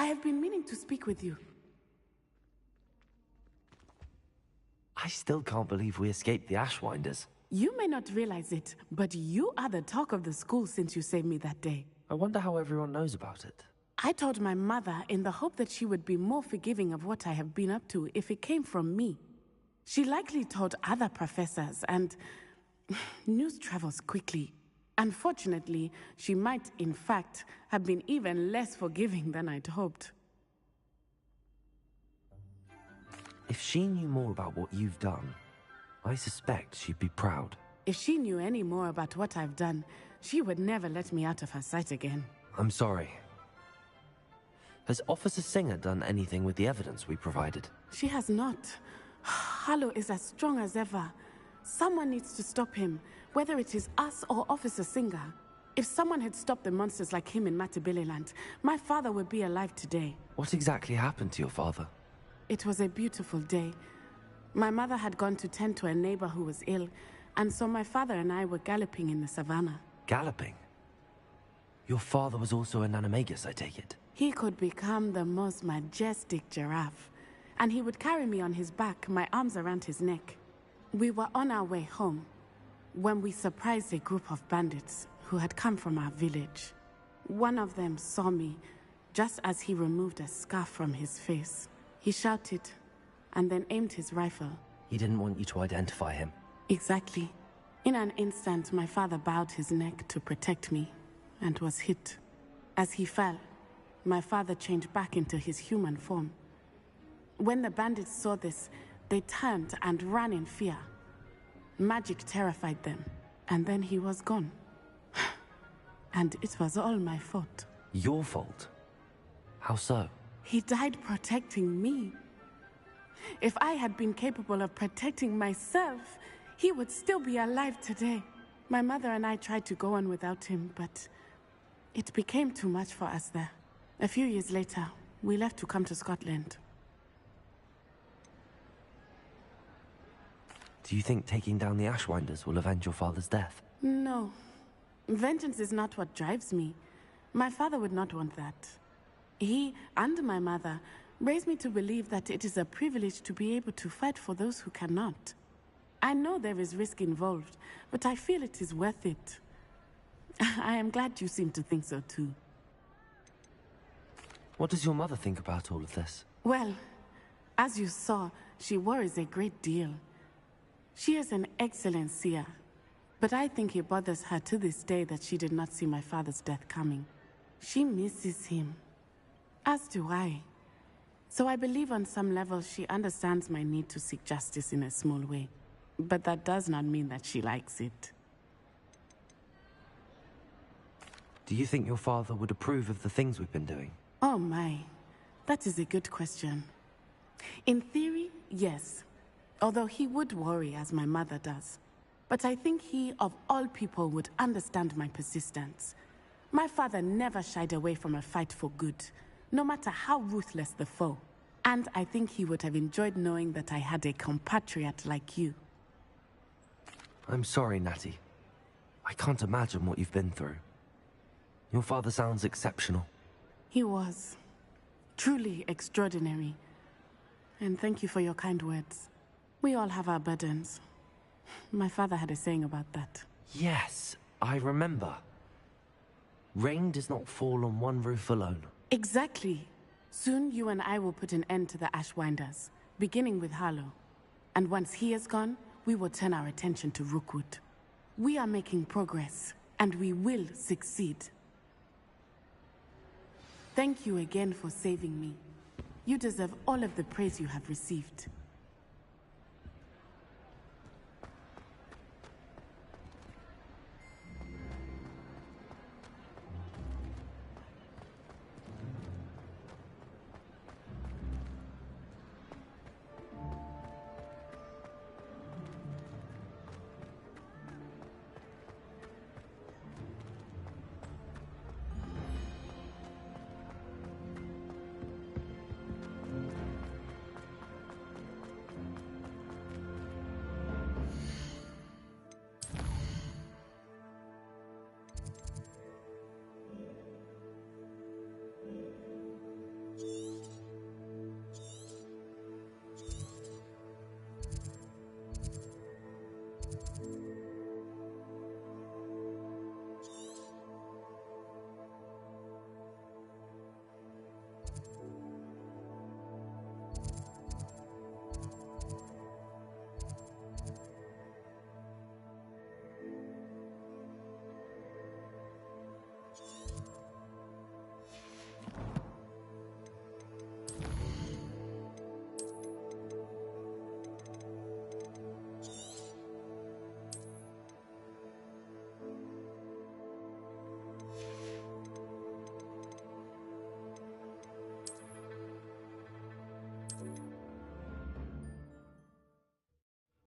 I have been meaning to speak with you. I still can't believe we escaped the Ashwinders. You may not realize it, but you are the talk of the school since you saved me that day. I wonder how everyone knows about it. I told my mother in the hope that she would be more forgiving of what I have been up to if it came from me. She likely told other professors, and news travels quickly. Unfortunately, she might, in fact, have been even less forgiving than I'd hoped. If she knew more about what you've done, I suspect she'd be proud. If she knew any more about what I've done, she would never let me out of her sight again. I'm sorry. Has Officer Singer done anything with the evidence we provided? She has not. Harlow is as strong as ever. Someone needs to stop him, whether it is us or Officer Singer. If someone had stopped the monsters like him in Matabeleland, my father would be alive today. What exactly happened to your father? It was a beautiful day. My mother had gone to tend to a neighbor who was ill, and so my father and I were galloping in the savannah. Galloping? Your father was also an animagus, I take it? He could become the most majestic giraffe, and he would carry me on his back, my arms around his neck. We were on our way home when we surprised a group of bandits who had come from our village. One of them saw me just as he removed a scarf from his face. He shouted and then aimed his rifle. He didn't want you to identify him. Exactly. In an instant, my father bowed his neck to protect me and was hit. As he fell, my father changed back into his human form. When the bandits saw this, They turned and ran in fear. Magic terrified them, and then he was gone. And it was all my fault. Your fault? How so? He died protecting me. If I had been capable of protecting myself, he would still be alive today. My mother and I tried to go on without him, but it became too much for us there. A few years later, we left to come to Scotland. Do you think taking down the Ashwinders will avenge your father's death? No. Vengeance is not what drives me. My father would not want that. He and my mother raised me to believe that it is a privilege to be able to fight for those who cannot. I know there is risk involved, but I feel it is worth it. I am glad you seem to think so too. What does your mother think about all of this? Well, as you saw, she worries a great deal. She is an excellent seer, but I think it bothers her to this day that she did not see my father's death coming. She misses him, as do I. So I believe on some level she understands my need to seek justice in a small way. But that does not mean that she likes it. Do you think your father would approve of the things we've been doing? Oh my, that is a good question. In theory, yes. Although he would worry as my mother does. But I think he, of all people, would understand my persistence. My father never shied away from a fight for good, no matter how ruthless the foe. And I think he would have enjoyed knowing that I had a compatriot like you. I'm sorry, Natty. I can't imagine what you've been through. Your father sounds exceptional. He was. Truly extraordinary. And thank you for your kind words. We all have our burdens. My father had a saying about that. Yes, I remember. Rain does not fall on one roof alone. Exactly. Soon you and I will put an end to the Ashwinders, beginning with Harlow. And once he is gone, we will turn our attention to Rookwood. We are making progress, and we will succeed. Thank you again for saving me. You deserve all of the praise you have received.